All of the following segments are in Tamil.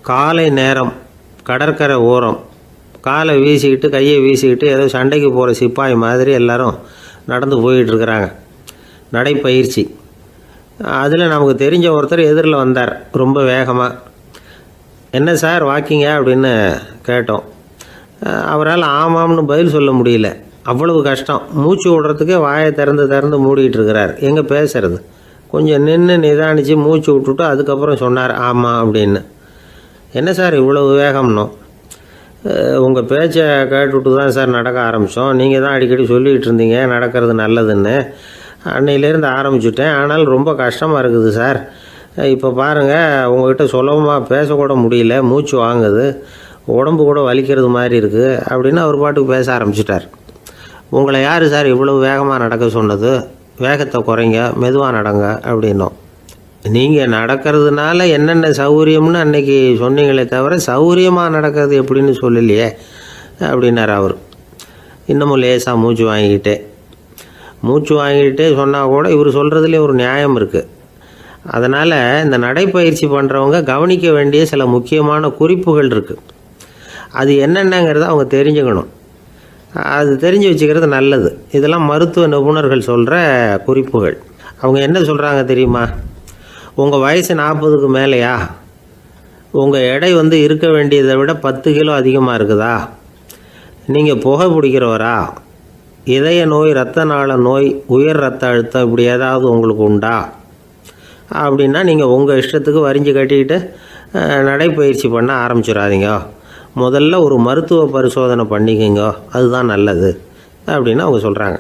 காலை நேரம், கடற்கரை ஓரம், காலை வீசிக்கிட்டு கையை வீசிக்கிட்டு ஏதோ சண்டைக்கு போகிற சிப்பாய் மாதிரி எல்லோரும் நடந்து போயிட்டுருக்குறாங்க. நடைப்பயிற்சி. அதில் நமக்கு தெரிஞ்ச ஒருத்தர் எதிரில் வந்தார் ரொம்ப வேகமாக. என்ன சார் வாக்கிங்க அப்படின்னு கேட்டோம். அவரால் ஆமாம்னு பதில் சொல்ல முடியல, அவ்வளவு கஷ்டம். மூச்சு விடுறதுக்கே வாயை திறந்து மூடிகிட்டு இருக்கிறார். எங்கே பேசுறது? கொஞ்சம் நின்று நிதானித்து மூச்சு விட்டுட்டு அதுக்கப்புறம் சொன்னார் ஆமாம் அப்படின்னு. என்ன சார் இவ்வளவு வேகம்னோ? உங்கள் பேச்சை கேட்டுவிட்டு தான் சார் நடக்க ஆரம்பித்தோம். நீங்கள் தான் அடிக்கடி சொல்லிகிட்டு இருந்தீங்க நடக்கிறது நல்லதுன்னு. அன்னையிலேருந்து ஆரம்பிச்சுட்டேன். ஆனால் ரொம்ப கஷ்டமாக இருக்குது சார். இப்போ பாருங்கள், உங்கள்கிட்ட சுலபமாக பேசக்கூட முடியல, மூச்சு வாங்குது, உடம்பு கூட வலிக்கிறது மாதிரி இருக்குது அப்படின்னு அவர் பாட்டுக்கு பேச ஆரம்பிச்சிட்டார். உங்களை யார் சார் இவ்வளவு வேகமாக நடக்க சொன்னது? வேகத்தை குறைங்க, மெதுவாக நடங்க அப்படின்னோம். நீங்கள் நடக்கிறதுனால என்னென்ன சௌகரியம்னு அன்றைக்கி சொன்னீங்களே தவிர சௌகரியமாக நடக்கிறது எப்படின்னு சொல்லலையே அப்படின்னார் அவர். இன்னமும் லேசாக மூச்சு வாங்கிக்கிட்டே சொன்னால் கூட இவர் சொல்கிறதுலேயே ஒரு நியாயம் இருக்குது. அதனால் இந்த நடைப்பயிற்சி பண்ணுறவங்க கவனிக்க வேண்டிய சில முக்கியமான குறிப்புகள் இருக்குது. அது என்னென்னங்கிறத அவங்க தெரிஞ்சுக்கணும். அது தெரிஞ்சு வச்சுக்கிறது நல்லது. இதெல்லாம் மருத்துவ நிபுணர்கள் சொல்கிற குறிப்புகள். அவங்க என்ன சொல்கிறாங்க தெரியுமா? உங்கள் வயசு 40க்கு மேலேயா? உங்கள் எடை இருக்க வேண்டியதை விட 10 கிலோ அதிகமாக இருக்குதா? நீங்கள் புகை பிடிக்கிறவரா? இதய நோய், இரத்த நாள நோய், உயர் இரத்த அழுத்தம் இப்படி ஏதாவது உங்களுக்கு உண்டா? அப்படின்னா நீங்கள் உங்கள் இஷ்டத்துக்கு வரிஞ்சு கட்டிக்கிட்டு நடைப்பயிற்சி பண்ண ஆரம்பிச்சிடாதீங்க. முதல்ல ஒரு மருத்துவ பரிசோதனை பண்ணிக்கோங்க, அதுதான் நல்லது அப்படின்னு அவங்க சொல்கிறாங்க.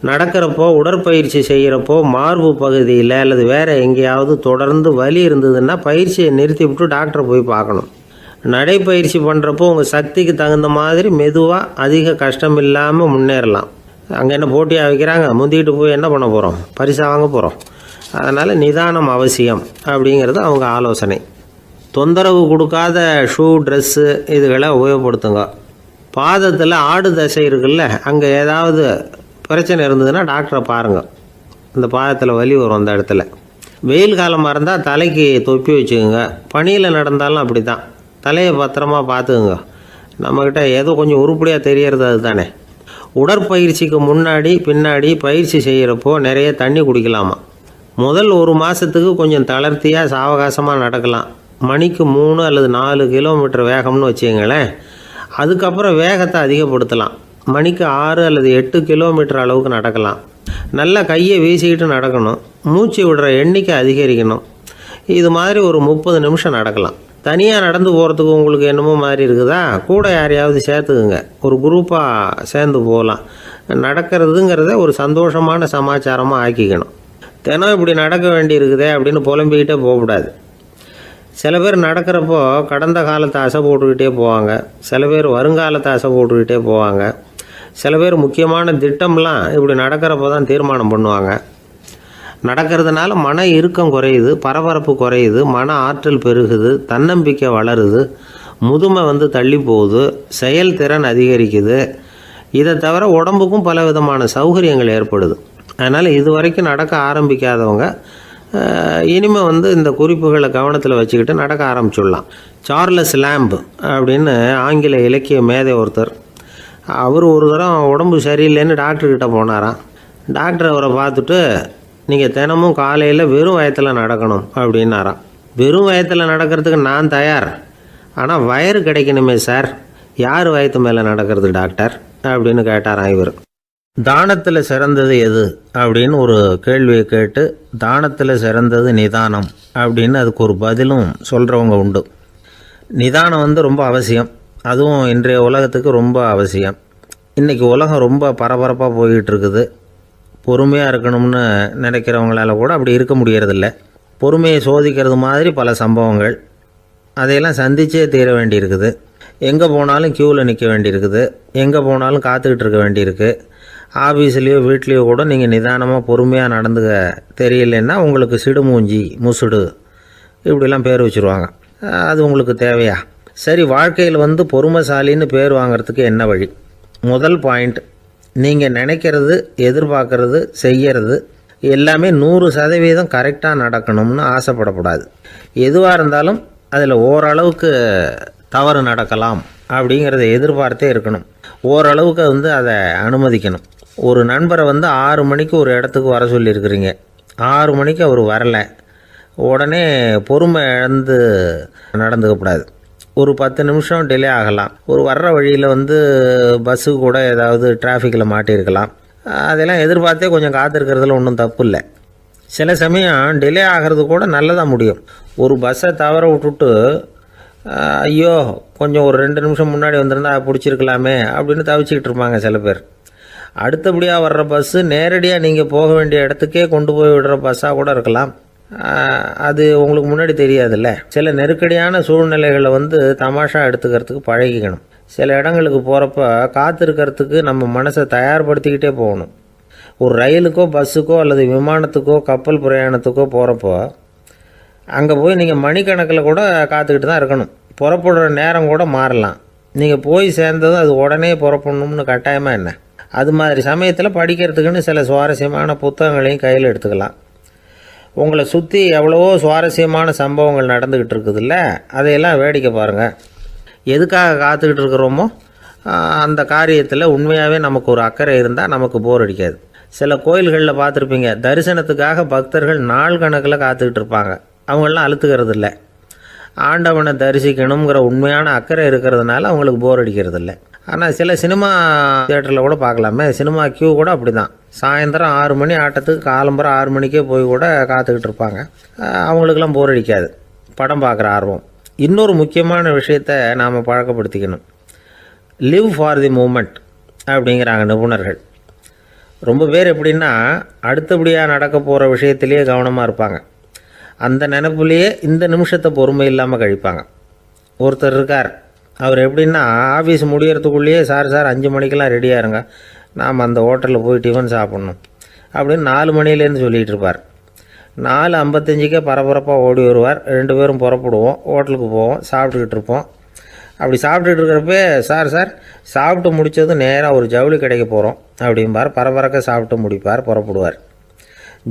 நடக்கிறப்போ, உடற்பயிற்சி செய்கிறப்போ மார்பு பகுதியில் அல்லது வேறு எங்கேயாவது தொடர்ந்து வலி இருந்ததுன்னா பயிற்சியை நிறுத்தி விட்டு டாக்டரை போய் பார்க்கணும். நடைப்பயிற்சி பண்ணுறப்போ உங்கள் சக்திக்கு தகுந்த மாதிரி மெதுவாக அதிக கஷ்டம் இல்லாமல் முன்னேறலாம். அங்கே என்ன போட்டியாக வைக்கிறாங்க? முந்திக்கிட்டு போய் என்ன பண்ண போகிறோம்? பரிசாக வாங்க போகிறோம். அதனால் நிதானம் அவசியம் அப்படிங்கிறது அவங்க ஆலோசனை. தொந்தரவு கொடுக்காத ஷூ, ட்ரெஸ்ஸு இதுகளை உபயோகப்படுத்துங்க. பாதத்தில் ஆடு தசை இருக்குல்ல, அங்கே ஏதாவது பிரச்சனை இருந்ததுன்னா டாக்டரை பாருங்கள். இந்த பாதத்தில் வலி வரும் அந்த இடத்துல. வெயில் காலமாக இருந்தால் தலைக்கு தொப்பி வச்சுக்கோங்க. பனியில் நடந்தாலும் அப்படி தான், தலையை பத்திரமா பார்த்துக்குங்க. நம்மக்கிட்ட ஏதோ கொஞ்சம் உருப்படியாக தெரியறது அது தானே. உடற்பயிற்சிக்கு முன்னாடி பின்னாடி பயிற்சி செய்கிறப்போ நிறைய தண்ணி குடிக்கலாமா. முதல் 1 மாதத்துக்கு கொஞ்சம் தளர்த்தியாக சாவகாசமாக நடக்கலாம். மணிக்கு 3 அல்லது 4 கிலோமீட்டர் வேகம்னு வச்சுங்களேன். அதுக்கப்புறம் வேகத்தை அதிகப்படுத்தலாம். மணிக்கு 6 அல்லது 8 கிலோமீட்டர் அளவுக்கு நடக்கலாம். நல்லா கையை வீசிக்கிட்டு நடக்கணும். மூச்சு விடுற எண்ணிக்கை அதிகரிக்கணும். இது மாதிரி ஒரு 30 நிமிஷம் நடக்கலாம். தனியாக நடந்து போகிறதுக்கு உங்களுக்கு என்னமோ மாதிரி இருக்குதா? கூட யாரையாவது சேர்த்துக்குங்க. ஒரு குரூப்பாக சேர்ந்து போகலாம். நடக்கிறதுங்கிறத ஒரு சந்தோஷமான சமாச்சாரமாக ஆக்கிக்கணும். தினம் இப்படி நடக்க வேண்டி இருக்குதே அப்படின்னு புலம்பிக்கிட்டே போகக்கூடாது. சில பேர் நடக்கிறப்போ கடந்த காலத்தை அசை போட்டுக்கிட்டே போவாங்க. சில பேர் வருங்காலத்தை அசை போட்டுக்கிட்டே போவாங்க. சில பேர் முக்கியமான திட்டம்லாம் இப்படி நடக்கிறப்போ தான் தீர்மானம் பண்ணுவாங்க. நடக்கிறதுனால மன இறுக்கம் குறையுது, பரபரப்பு குறையுது, மன ஆற்றல் பெருகுது, தன்னம்பிக்கை வளருது, முதுமை தள்ளி போகுது, செயல்திறன் அதிகரிக்குது. இதை தவிர உடம்புக்கும் பல விதமான சௌகரியங்கள் ஏற்படுது. அதனால் இது வரைக்கும் நடக்க ஆரம்பிக்காதவங்க இனிமேல் இந்த குறிப்புகளை கவனத்தில் வச்சுக்கிட்டு நடக்க ஆரம்பிச்சுடலாம். சார்லஸ் லேம்ப் அப்படின்னு ஆங்கில இலக்கிய மேதை ஒருத்தர். அவர் ஒரு தரம் உடம்பு சரியில்லைன்னு டாக்டர்கிட்ட போனாராம். டாக்டர் அவரை பார்த்துட்டு, நீங்கள் தினமும் காலையில் வெறும் வயத்தில் நடக்கணும் அப்படின்னாராம். வெறும் வயத்தில் நடக்கிறதுக்கு நான் தயார், ஆனால் வயிறு கிடைக்கணுமே சார். யார் வயத்து மேலே நடக்கிறது டாக்டர் அப்படின்னு கேட்டாராம் இவர். தானத்தில் சிறந்தது எது அப்படின்னு ஒரு கேள்வியை கேட்டு, தானத்தில் சிறந்தது நிதானம் அப்படின்னு அதுக்கு ஒரு பதிலும் சொல்கிறவங்க உண்டு. நிதானம் ரொம்ப அவசியம். அதுவும் இன்றைய உலகத்துக்கு ரொம்ப அவசியம். இன்றைக்கி உலகம் ரொம்ப பரபரப்பாக போய்கிட்டு இருக்குது. பொறுமையாக இருக்கணும்னு நினைக்கிறவங்களால கூட அப்படி இருக்க முடியறதில்ல. பொறுமையை சோதிக்கிறது மாதிரி பல சம்பவங்கள். அதையெல்லாம் சந்திச்சே தீர வேண்டியிருக்குது. எங்கே போனாலும் க்யூவில் நிற்க வேண்டியிருக்குது. எங்கே போனாலும் காத்துக்கிட்டு இருக்க வேண்டியிருக்கு. ஆஃபீஸ்லேயோ வீட்லேயோ கூட நீங்கள் நிதானமாக பொறுமையாக நடந்துக்க தெரியலன்னா உங்களுக்கு சிடுமூஞ்சி, முசுடு இப்படிலாம் பேர் வச்சுருவாங்க. அது உங்களுக்கு தேவையா? சரி, வாழ்க்கையில் பொறுமைசாலின்னு பேர் வாங்கிறதுக்கு என்ன வழி? முதல் பாயிண்ட், நீங்கள் நினைக்கிறது, எதிர்பார்க்கறது, செய்கிறது எல்லாமே 100% கரெக்டாக நடக்கணும்னு ஆசைப்படக்கூடாது. எதுவாக இருந்தாலும் அதில் ஓரளவுக்கு தவறு நடக்கலாம் அப்படிங்கிறத எதிர்பார்த்தே இருக்கணும். ஓரளவுக்கு அதை அனுமதிக்கணும். ஒரு நண்பரை 6 மணிக்கு ஒரு இடத்துக்கு வர சொல்லியிருக்கிறீங்க, 6 மணிக்கு அவர் வரலை, உடனே பொறுமை இழந்து நடந்துக்கக்கூடாது. ஒரு 10 நிமிஷம் டிலே ஆகலாம். ஒரு வர்ற வழியில் பஸ்ஸு கூட ஏதாவது டிராஃபிக்கில் மாட்டியிருக்கலாம். அதெல்லாம் எதிர்பார்த்தே கொஞ்சம் காத்திருக்கிறதுல ஒன்றும் தப்பு இல்லை. சில சமயம் டிலே ஆகிறது கூட நல்லதாக முடியும். ஒரு பஸ்ஸை தவற விட்டுட்டு ஐயோ கொஞ்சம் ஒரு 2 நிமிஷம் முன்னாடி வந்திருந்தா பிடிச்சிருக்கலாமே அப்படின்னு தவிச்சிக்கிட்டு இருப்பாங்க சில பேர். அடுத்தபடியாக வர்ற பஸ்ஸு நேரடியாக நீங்கள் போக வேண்டிய இடத்துக்கே கொண்டு போய் விடுற பஸ்ஸாக கூட இருக்கலாம். அது உங்களுக்கு முன்னாடி தெரியாதுல்ல. சில நெருக்கடியான சூழ்நிலைகளை தமாஷா எடுத்துக்கிறதுக்கு பழகிக்கணும். சில இடங்களுக்கு போகிறப்ப காத்திருக்கிறதுக்கு நம்ம மனசை தயார்படுத்திக்கிட்டே போகணும். ஒரு ரயிலுக்கோ பஸ்ஸுக்கோ அல்லது விமானத்துக்கோ கப்பல் பிரயாணத்துக்கோ போகிறப்போ அங்கே போய் நீங்கள் மணிக்கணக்கில் கூட காத்துக்கிட்டு தான் இருக்கணும். புறப்படுற நேரம் கூட மாறலாம். நீங்கள் போய் சேர்ந்ததும் அது உடனே புறப்படணும்னு கட்டாயமாக என்ன? அது மாதிரி சமயத்தில் படிக்கிறதுக்குன்னு சில சுவாரஸ்யமான புத்தகங்களையும் கையில் எடுத்துக்கலாம். உங்களை சுற்றி எவ்வளவோ சுவாரஸ்யமான சம்பவங்கள் நடந்துக்கிட்டு இருக்குதுல்ல, அதையெல்லாம் வேடிக்கை பாருங்கள். எதுக்காக காத்துக்கிட்டு இருக்கிறோமோ அந்த காரியத்தில் உண்மையாகவே நமக்கு ஒரு அக்கறை இருந்தால் நமக்கு போர் அடிக்காது. சில கோயில்களில் பார்த்துருப்பீங்க, தரிசனத்துக்காக பக்தர்கள் நாள் கணக்கில் காத்துக்கிட்டு இருப்பாங்க. அவங்களெலாம் அழுத்துக்கிறது இல்லை. ஆண்டவனை தரிசிக்கணுங்கிற உண்மையான அக்கறை இருக்கிறதுனால அவங்களுக்கு போர் அடிக்கிறது இல்லை. ஆனால் சில சினிமா தியேட்டரில் கூட பார்க்கலாமே, சினிமா கியூ கூட அப்படி தான். சாயந்தரம் 6 மணி ஆட்டத்துக்கு காலம்பரம் 6 மணிக்கே போய் கூட காத்துக்கிட்டு இருப்பாங்க. அவங்களுக்கெல்லாம் போர் அடிக்காது, படம் பார்க்குற ஆர்வம். இன்னொரு முக்கியமான விஷயத்தை நாம் பழக்கப்படுத்திக்கணும். லிவ் ஃபார் தி மூமெண்ட் அப்படிங்கிறாங்க நிபுணர்கள். ரொம்ப பேர் எப்படின்னா அடுத்தபடியாக நடக்க போகிற விஷயத்திலேயே கவனமாக இருப்பாங்க. அந்த நினைப்புலேயே இந்த நிமிஷத்தை பொறுமை இல்லாமல் கழிப்பாங்க. ஒருத்தர் இருக்கார், அவர் எப்படின்னா ஆஃபீஸ் முடியறதுக்குள்ளேயே சார் 5 மணிக்கெல்லாம் ரெடியாக இருங்க, நாம் அந்த ஹோட்டலில் போய் டிஃபன் சாப்பிட்ணும் அப்படின்னு 4 மணிலேருந்து சொல்லிகிட்டு இருப்பார். 4:55 பரபரப்பாக ஓடி வருவார். 2 பேரும் புறப்படுவோம், ஹோட்டலுக்கு போவோம், சாப்பிட்டுக்கிட்டு இருப்போம். அப்படி சாப்பிட்டுட்டு இருக்கிறப்பே சார் சாப்பிட்டு முடித்ததும் நேராக ஒரு ஜவுளி கடைக்கு போகிறோம் அப்படிம்பார். பரபரக்க சாப்பிட்டு முடிப்பார், புறப்படுவார்.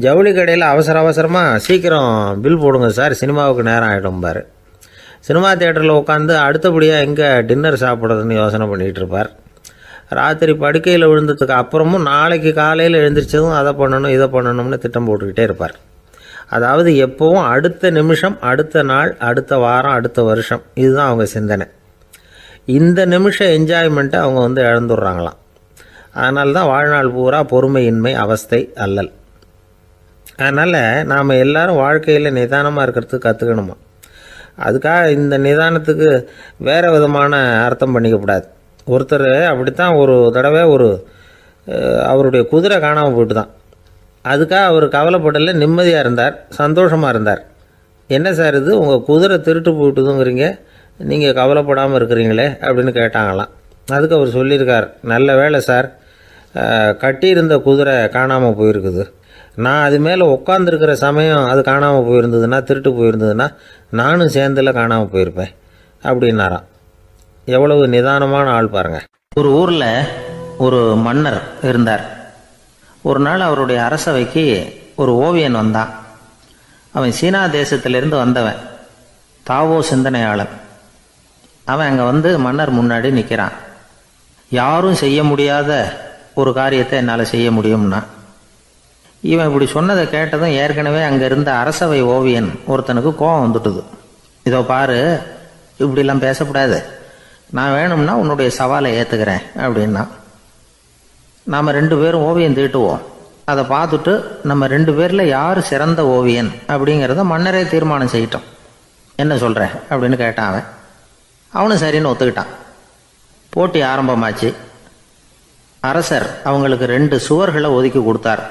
ஜவுளி கடையில் அவசரமாக சீக்கிரம் பில் போடுங்க சார், சினிமாவுக்கு நேரம் ஆகிடும்பார். சினிமா தியேட்டரில் உட்காந்து அடுத்தபடியாக எங்கே டின்னர் சாப்பிட்றதுன்னு யோசனை பண்ணிகிட்டு இருப்பார். ராத்திரி படுக்கையில் விழுந்ததுக்கு அப்புறமும் நாளைக்கு காலையில் எழுந்திரிச்சதும் அதை பண்ணணும் இதை பண்ணணும்னு திட்டம் போட்டுக்கிட்டே இருப்பார். அதாவது எப்போவும் அடுத்த நிமிஷம், அடுத்த நாள், அடுத்த வாரம், அடுத்த வருஷம், இதுதான் அவங்க சிந்தனை. இந்த நிமிஷம் என்ஜாய்மெண்ட்டை அவங்க இழந்துடுறாங்களாம். அதனால தான் வாழ்நாள் பூரா பொறுமையின்மை, அவஸ்தை, அல்லல். அதனால் நாம் எல்லோரும் வாழ்க்கையில் நிதானமாக இருக்கிறதுக்கு கற்றுக்கணுமா. அதுக்காக இந்த நிதானத்துக்கு வேறு விதமான அர்த்தம் பண்ணிக்கக்கூடாது. ஒருத்தர் அப்படித்தான் ஒரு தடவை அவருடைய குதிரை காணாமல் போயிட்டு தான். அதுக்காக அவர் கவலைப்படலை, நிம்மதியாக இருந்தார், சந்தோஷமாக இருந்தார். என்ன சார் இது, உங்கள் குதிரை திருட்டு போயிட்டுதுங்கிறீங்க, நீங்கள் கவலைப்படாமல் இருக்கிறீங்களே அப்படின்னு கேட்டாங்களாம். அதுக்கு அவர் சொல்லியிருக்கார், நல்ல வேலை சார், கட்டியிருந்த குதிரை காணாமல் போயிருக்குது. நான் அது மேலே உட்காந்துருக்கிற சமயம் அது காணாமல் போயிருந்ததுன்னா, திருட்டு போயிருந்ததுன்னா நானும் சேர்ந்தில் காணாமல் போயிருப்பேன் அப்படின்னாராம். எவ்வளவு நிதானமான ஆள் பாருங்கள். ஒரு ஊரில் ஒரு மன்னர் இருந்தார். ஒரு நாள் அவருடைய அரசவைக்கு ஒரு ஓவியன் வந்தான். அவன் சீனா தேசத்திலிருந்து வந்தவன், தாவோ சிந்தனையாளன். அவன் அங்கே மன்னர் முன்னாடி நிற்கிறான். யாரும் செய்ய முடியாத ஒரு காரியத்தை என்னால் செய்ய முடியும்னா. இவன் இப்படி சொன்னதை கேட்டதும் ஏற்கனவே அங்கே இருந்த அரசவை ஓவியன் ஒருத்தனுக்கு கோபம் வந்துட்டுது. இதோ பாரு, இப்படிலாம் பேசக்கூடாது, நான் வேணும்னா உன்னுடைய சவாலை ஏற்றுக்கிறேன் அப்படின்னா. நாம் 2 பேரும் ஓவியம் தீட்டுவோம், அதை பார்த்துட்டு நம்ம 2 பேரில் யார் சிறந்த ஓவியன் அப்படிங்கிறத மன்னரே தீர்மானம் செய்யட்டும், என்ன சொல்கிற அப்படின்னு கேட்டான். அவனும் சரின்னு ஒத்துக்கிட்டான். போட்டி ஆரம்பமாச்சு. அரசர் அவங்களுக்கு 2 சுவர்களை ஒதுக்கி கொடுத்தார்.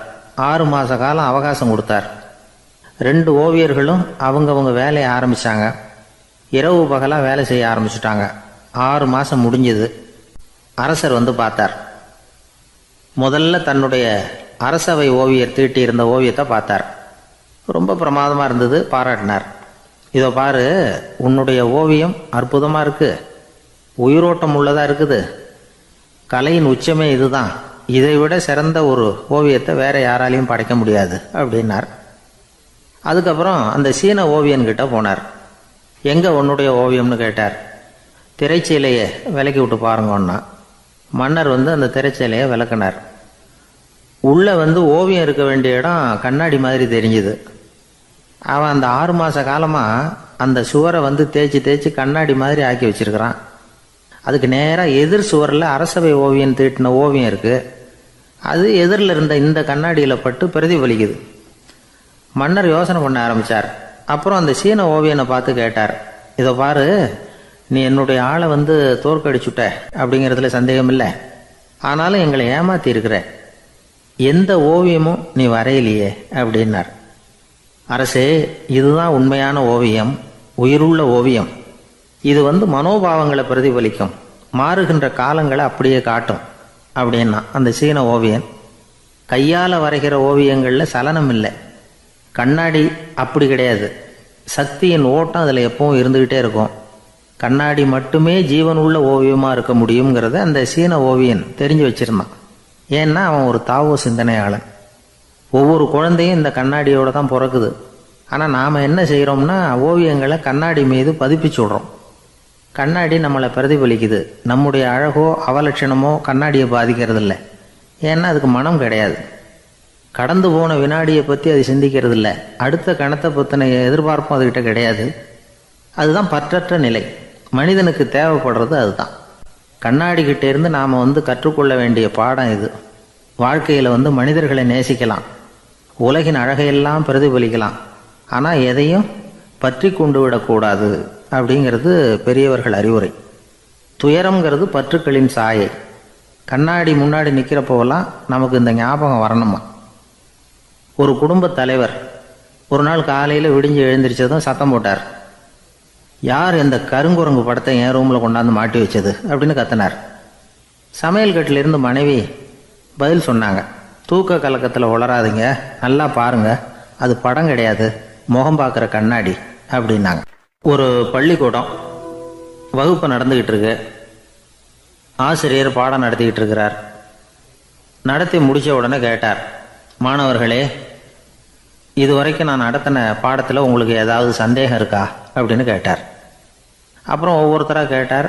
6 மாத காலம் அவகாசம் கொடுத்தார். 2 ஓவியர்களும் அவங்கவுங்க வேலையை ஆரம்பித்தாங்க. இரவு பகலாக வேலை செய்ய ஆரம்பிச்சுட்டாங்க. 6 மாதம் முடிஞ்சது. அரசர் பார்த்தார். முதல்ல தன்னுடைய அரசவை ஓவியர் தீட்டியிருந்த ஓவியத்தை பார்த்தார். ரொம்ப பிரமாதமாக இருந்தது, பாராட்டினார். இதோ பாரு, உன்னுடைய ஓவியம் அற்புதமாக இருக்குது, உயிரோட்டம் உள்ளதாக இருக்குது, கலையின் உச்சமே இதுதான், இதை விட சிறந்த ஒரு ஓவியத்தை வேற யாராலையும் படைக்க முடியாது அப்படின்னார். அதுக்கப்புறம் அந்த சீன ஓவியன்கிட்ட போனார். எங்கே உன்னுடைய ஓவியம்னு கேட்டார். திரைச்சீலையை விலக்கி விட்டு பாருங்கன்னா மன்னர் அந்த திரைச்சீலையை விளக்குனார். உள்ளே ஓவியம் இருக்க வேண்டிய இடம் கண்ணாடி மாதிரி தெரிஞ்சுது. அவன் அந்த 6 மாத காலமாக அந்த சுவரை தேய்ச்சி தேய்ச்சி கண்ணாடி மாதிரி ஆக்கி வச்சிருக்கிறான். அதுக்கு நேராக எதிர் சுவரில் அரசவை ஓவியம் தீட்டின ஓவியம் இருக்குது. அது எதிரில் இருந்த இந்த கண்ணாடியில் பட்டு பிரதிபலிக்குது. மன்னர் யோசனை பண்ண ஆரம்பித்தார். அப்புறம் அந்த சீன ஓவியனை பார்த்து கேட்டார், இதை பாரு, நீ என்னுடைய ஆளை தோற்கடிச்சுட்ட அப்படிங்கிறதுல சந்தேகம் இல்லை. ஆனாலும் எங்களை ஏமாற்றி இருக்கிற, எந்த ஓவியமும் நீ வரையிலையே அப்படின்னார். அரசே, இதுதான் உண்மையான ஓவியம், உயிருள்ள ஓவியம். இது மனோபாவங்களை பிரதிபலிக்கும், மாறுகின்ற காலங்களை அப்படியே காட்டும் அப்படின்னா அந்த சீன ஓவியன். கையால் வரைகிற ஓவியங்களில் சலனம் இல்லை, கண்ணாடி அப்படி கிடையாது. சக்தியின் ஓட்டம் அதில் எப்பவும் இருந்துக்கிட்டே இருக்கும். கண்ணாடி மட்டுமே ஜீவன் உள்ள ஓவியமாக இருக்க முடியுங்கிறத அந்த சீன ஓவியன் தெரிஞ்சு வச்சிருந்தான். ஏன்னா அவன் ஒரு தாவோ சிந்தனையாளன். ஒவ்வொரு குழந்தையும் இந்த கண்ணாடியோடு தான் பிறக்குது. ஆனால் நாம் என்ன செய்கிறோம்னா ஓவியங்களை கண்ணாடி மீது பதிப்பிச்சு விடுறோம். கண்ணாடி நம்மளை பிரதிபலிக்குது. நம்முடைய அழகோ அவலட்சணமோ கண்ணாடியை பாதிக்கிறது இல்லை. ஏன்னா அதுக்கு மனம் கிடையாது. கடந்து போன வினாடியை பற்றி அது சிந்திக்கிறது இல்லை. அடுத்த கணத்தை பற்றின எதிர்பார்ப்பும் அதுகிட்ட கிடையாது. அதுதான் பற்றற்ற நிலை. மனிதனுக்கு தேவைப்படுறது அதுதான். கண்ணாடிக்கிட்டே இருந்து நாம் கற்றுக்கொள்ள வேண்டிய பாடம் இது. வாழ்க்கையில் மனிதர்களை நேசிக்கலாம், உலகின் அழகையெல்லாம் பிரதிபலிக்கலாம், ஆனால் எதையும் பற்றி கொண்டு விடக்கூடாது அப்படிங்கிறது பெரியவர்கள் அறிவுரை. துயரம்ங்கிறது பற்றுக்களின் சாயை. கண்ணாடி முன்னாடி நிற்கிறப்போவெல்லாம் நமக்கு இந்த ஞாபகம் வரணுமா. ஒரு குடும்ப தலைவர் ஒரு நாள் காலையில் விடிஞ்சு எழுந்திரிச்சதும் சத்தம் போட்டார். யார் இந்த கருங்குரங்கு படத்தை என் ரூமில் கொண்டாந்து மாட்டி வச்சது அப்படின்னு கத்தினார். சமையல் கட்டிலிருந்து மனைவி பதில் சொன்னாங்க, தூக்க கலக்கத்தில் உளராதிங்க, நல்லா பாருங்க, அது படம் கிடையாது, முகம் பார்க்குற கண்ணாடி அப்படின்னாங்க. ஒரு பள்ளிக்கூடம் வகுப்பு நடந்துக்கிட்டு இருக்கு. ஆசிரியர் பாடம் நடத்திக்கிட்டு இருக்கிறார். நடத்தி முடித்த உடனே கேட்டார், மாணவர்களே, இதுவரைக்கும் நான் நடத்தின பாடத்தில் உங்களுக்கு ஏதாவது சந்தேகம் இருக்கா அப்படின்னு கேட்டார். அப்புறம் ஒவ்வொருத்தராக கேட்டார்.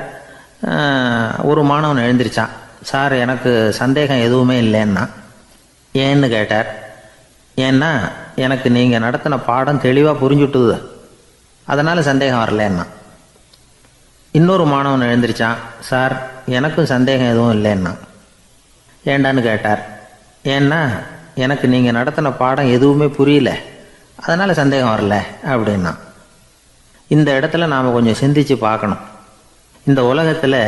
ஒரு மாணவன் எழுந்திரிச்சான். சார், எனக்கு சந்தேகம் எதுவுமே இல்லைன்னா. ஏன்னு கேட்டார். ஏன்னா எனக்கு நீங்கள் நடத்தின பாடம் தெளிவாக புரிஞ்சுட்டுது, அதனால் சந்தேகம் வரலன்னா. இன்னொரு மாணவன் எழுந்திரிச்சான். சார், எனக்கும் சந்தேகம் எதுவும் இல்லைன்னா. ஏண்டான்னு கேட்டார். ஏன்னா எனக்கு நீங்கள் நடத்தின பாடம் எதுவுமே புரியல, அதனால் சந்தேகம் வரல அப்படின்னா. இந்த இடத்துல நாம் கொஞ்சம் சிந்திச்சு பார்க்கணும். இந்த உலகத்தில்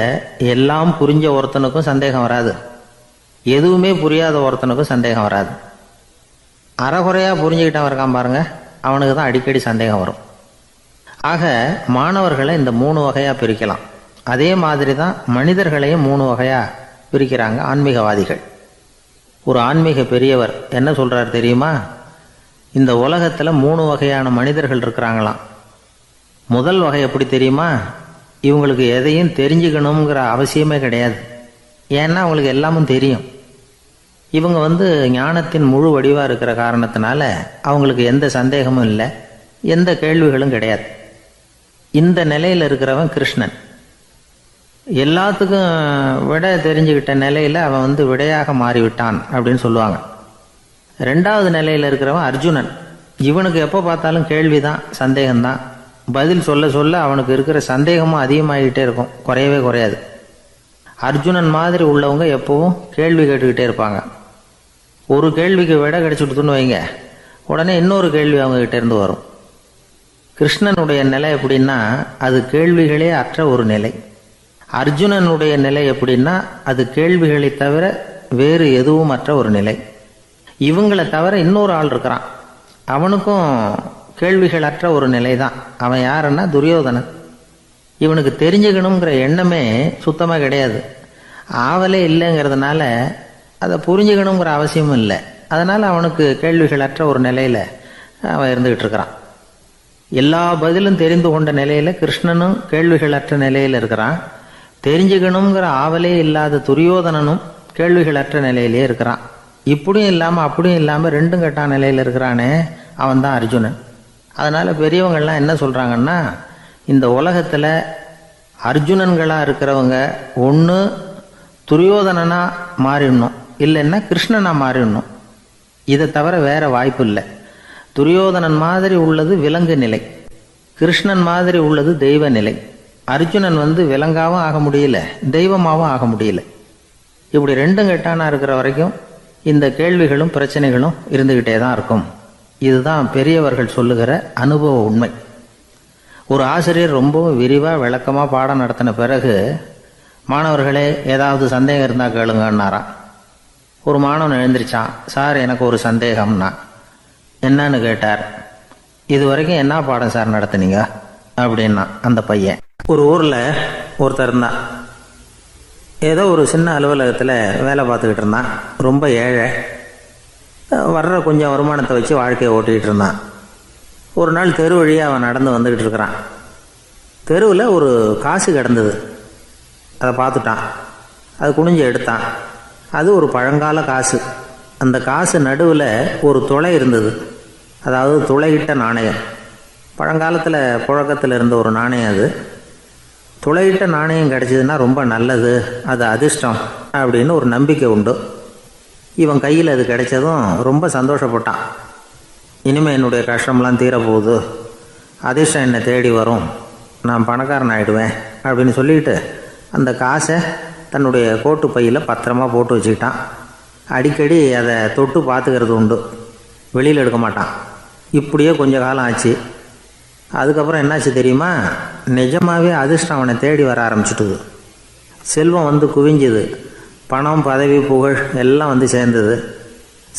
எல்லாம் புரிஞ்ச ஒருத்தனுக்கும் சந்தேகம் வராது, எதுவுமே புரியாத ஒருத்தனுக்கும் சந்தேகம் வராது. அறகுறையாக புரிஞ்சுக்கிட்டவன் இருக்கான் பாருங்க, அவனுக்கு தான் அடிக்கடி சந்தேகம் வரும். ஆக மாணவர்களை இந்த 3 வகையாக பிரிக்கலாம். அதே மாதிரி தான் மனிதர்களையும் 3 வகையாக பிரிக்கிறாங்க ஆன்மீகவாதிகள். ஒரு ஆன்மீக பெரியவர் என்ன சொல்கிறார் தெரியுமா? இந்த உலகத்தில் 3 வகையான மனிதர்கள் இருக்கிறாங்களாம். முதல் வகை எப்படி தெரியுமா? இவங்களுக்கு எதையும் தெரிஞ்சுக்கணுங்கிற அவசியமே கிடையாது. ஏன்னா அவங்களுக்கு எல்லாமும் தெரியும். இவங்க ஞானத்தின் முழு வடிவாக இருக்கிற காரணத்தினால அவங்களுக்கு எந்த சந்தேகமும் இல்லை, எந்த கேள்விகளும் கிடையாது. இந்த நிலையில் இருக்கிறவன் கிருஷ்ணன். எல்லாத்துக்கும் விட தெரிஞ்சுக்கிட்ட நிலையில் அவன் விடையாக மாறிவிட்டான் அப்படின்னு சொல்லுவாங்க. 2வது நிலையில் இருக்கிறவன் அர்ஜுனன். இவனுக்கு எப்போ பார்த்தாலும் கேள்விதான், சந்தேகம்தான். பதில் சொல்ல சொல்ல அவனுக்கு இருக்கிற சந்தேகமும் அதிகமாகிக்கிட்டே இருக்கும், குறையவே குறையாது. அர்ஜுனன் மாதிரி உள்ளவங்க எப்பவும் கேள்வி கேட்டுக்கிட்டே இருப்பாங்க. ஒரு கேள்விக்கு விட கிடைச்சுட்டுன்னு வைங்க, உடனே இன்னொரு கேள்வி அவங்ககிட்ட இருந்து வரும். கிருஷ்ணனுடைய நிலை எப்படின்னா அது கேள்விகளே அற்ற ஒரு நிலை. அர்ஜுனனுடைய நிலை எப்படின்னா அது கேள்விகளை தவிர வேறு எதுவும் அற்ற ஒரு நிலை. இவங்களை தவிர இன்னொரு ஆள் இருக்கிறான், அவனுக்கும் கேள்விகள் அற்ற ஒரு நிலை தான். அவன் யாருன்னா துரியோதனன். இவனுக்கு தெரிஞ்சுக்கணுங்கிற எண்ணமே சுத்தமாக கிடையாது. ஆவலே இல்லைங்கிறதுனால அதை புரிஞ்சுக்கணுங்கிற அவசியமும் இல்லை. அதனால் அவனுக்கு கேள்விகள் அற்ற ஒரு நிலையில் அவன் இருந்துகிட்டு இருக்கிறான். எல்லா பதிலும் தெரிந்து கொண்ட நிலையில் கிருஷ்ணனும் கேள்விகள் அற்ற நிலையில் இருக்கிறான். தெரிஞ்சுக்கணுங்கிற ஆவலே இல்லாத துரியோதனனும் கேள்விகள் அற்ற நிலையிலே இருக்கிறான். இப்படியும் இல்லாமல் அப்படியும் இல்லாமல் 2ம் கெட்டான் நிலையில் இருக்கிறானே, அவன் தான் அர்ஜுனன். அதனால் பெரியவங்கள்லாம் என்ன சொல்கிறாங்கன்னா, இந்த உலகத்தில் அர்ஜுனன்களாக இருக்கிறவங்க ஒன்று துரியோதனனாக மாறிடணும், இல்லைன்னா கிருஷ்ணனாக மாறிடணும். இதை தவிர வேறு வாய்ப்பு இல்லை. துரியோதனன் மாதிரி உள்ளது விலங்கு நிலை, கிருஷ்ணன் மாதிரி உள்ளது தெய்வ நிலை. அர்ஜுனன் விலங்காகவும் ஆக முடியல, தெய்வமாகவும் ஆக முடியல. இப்படி ரெண்டும் கெட்டானா இருக்கிற வரைக்கும் இந்த கேள்விகளும் பிரச்சனைகளும் இருந்துக்கிட்டே தான் இருக்கும். இதுதான் பெரியவர்கள் சொல்லுகிற அனுபவ உண்மை. ஒரு ஆசிரியர் ரொம்பவும் விரிவாக விளக்கமாக பாடம் நடத்தின பிறகு, மாணவர்களே ஏதாவது சந்தேகம் இருந்தால் கேளுங்கன்னாராம். ஒரு மாணவன் எழுந்திரிச்சான். சார், எனக்கு ஒரு சந்தேகம்னா. என்னன்னு கேட்டார். இது வரைக்கும் என்ன பாடம் சார் நடத்துனீங்க அப்படின்னா அந்த பையன். ஒரு ஊரில் ஒருத்தர் இருந்தான். ஏதோ ஒரு சின்ன அலுவலகத்தில் வேலை பார்த்துக்கிட்டு இருந்தான். ரொம்ப ஏழை. வர்ற கொஞ்சம் வருமானத்தை வச்சு வாழ்க்கையை ஓட்டிகிட்டு இருந்தான். ஒரு நாள் தெரு வழியாக அவன் நடந்து வந்துக்கிட்டு இருக்கிறான். தெருவில் ஒரு காசு கிடந்தது. அதை பார்த்துட்டான். அது குனிஞ்சு எடுத்தான். அது ஒரு பழங்கால காசு. அந்த காசு நடுவில் ஒரு துளை இருந்தது, அதாவது துளையிட்ட நாணயம். பழங்காலத்தில் புழக்கத்தில் இருந்த ஒரு நாணயம் அது. துளையிட்ட நாணயம் கிடச்சிதுன்னா ரொம்ப நல்லது, அது அதிர்ஷ்டம் அப்படின்னு ஒரு நம்பிக்கை உண்டு. இவன் கையில் அது கிடைச்சதும் ரொம்ப சந்தோஷப்பட்டான். இனிமேல் என்னுடைய கஷ்டம்லாம் தீரப்போகுது, அதிர்ஷ்டம் என்னை தேடி வரும், நான் பணக்காரன் ஆகிடுவேன் அப்படின்னு சொல்லிட்டு அந்த காசை தன்னுடைய கோட்டு பையில் பத்திரமா போட்டு வச்சுக்கிட்டான். அடிக்கடி அதை தொட்டு பார்த்துக்கிறது உண்டு, வெளியில் எடுக்க மாட்டான். இப்படியே கொஞ்ச காலம் ஆச்சு. அதுக்கப்புறம் என்னாச்சு தெரியுமா? நிஜமாகவே அதிர்ஷ்டம் அவனை தேடி வர ஆரம்பிச்சிட்டுது. செல்வம் குவிஞ்சுது. பணம், பதவி, புகழ் எல்லாம் சேர்ந்தது.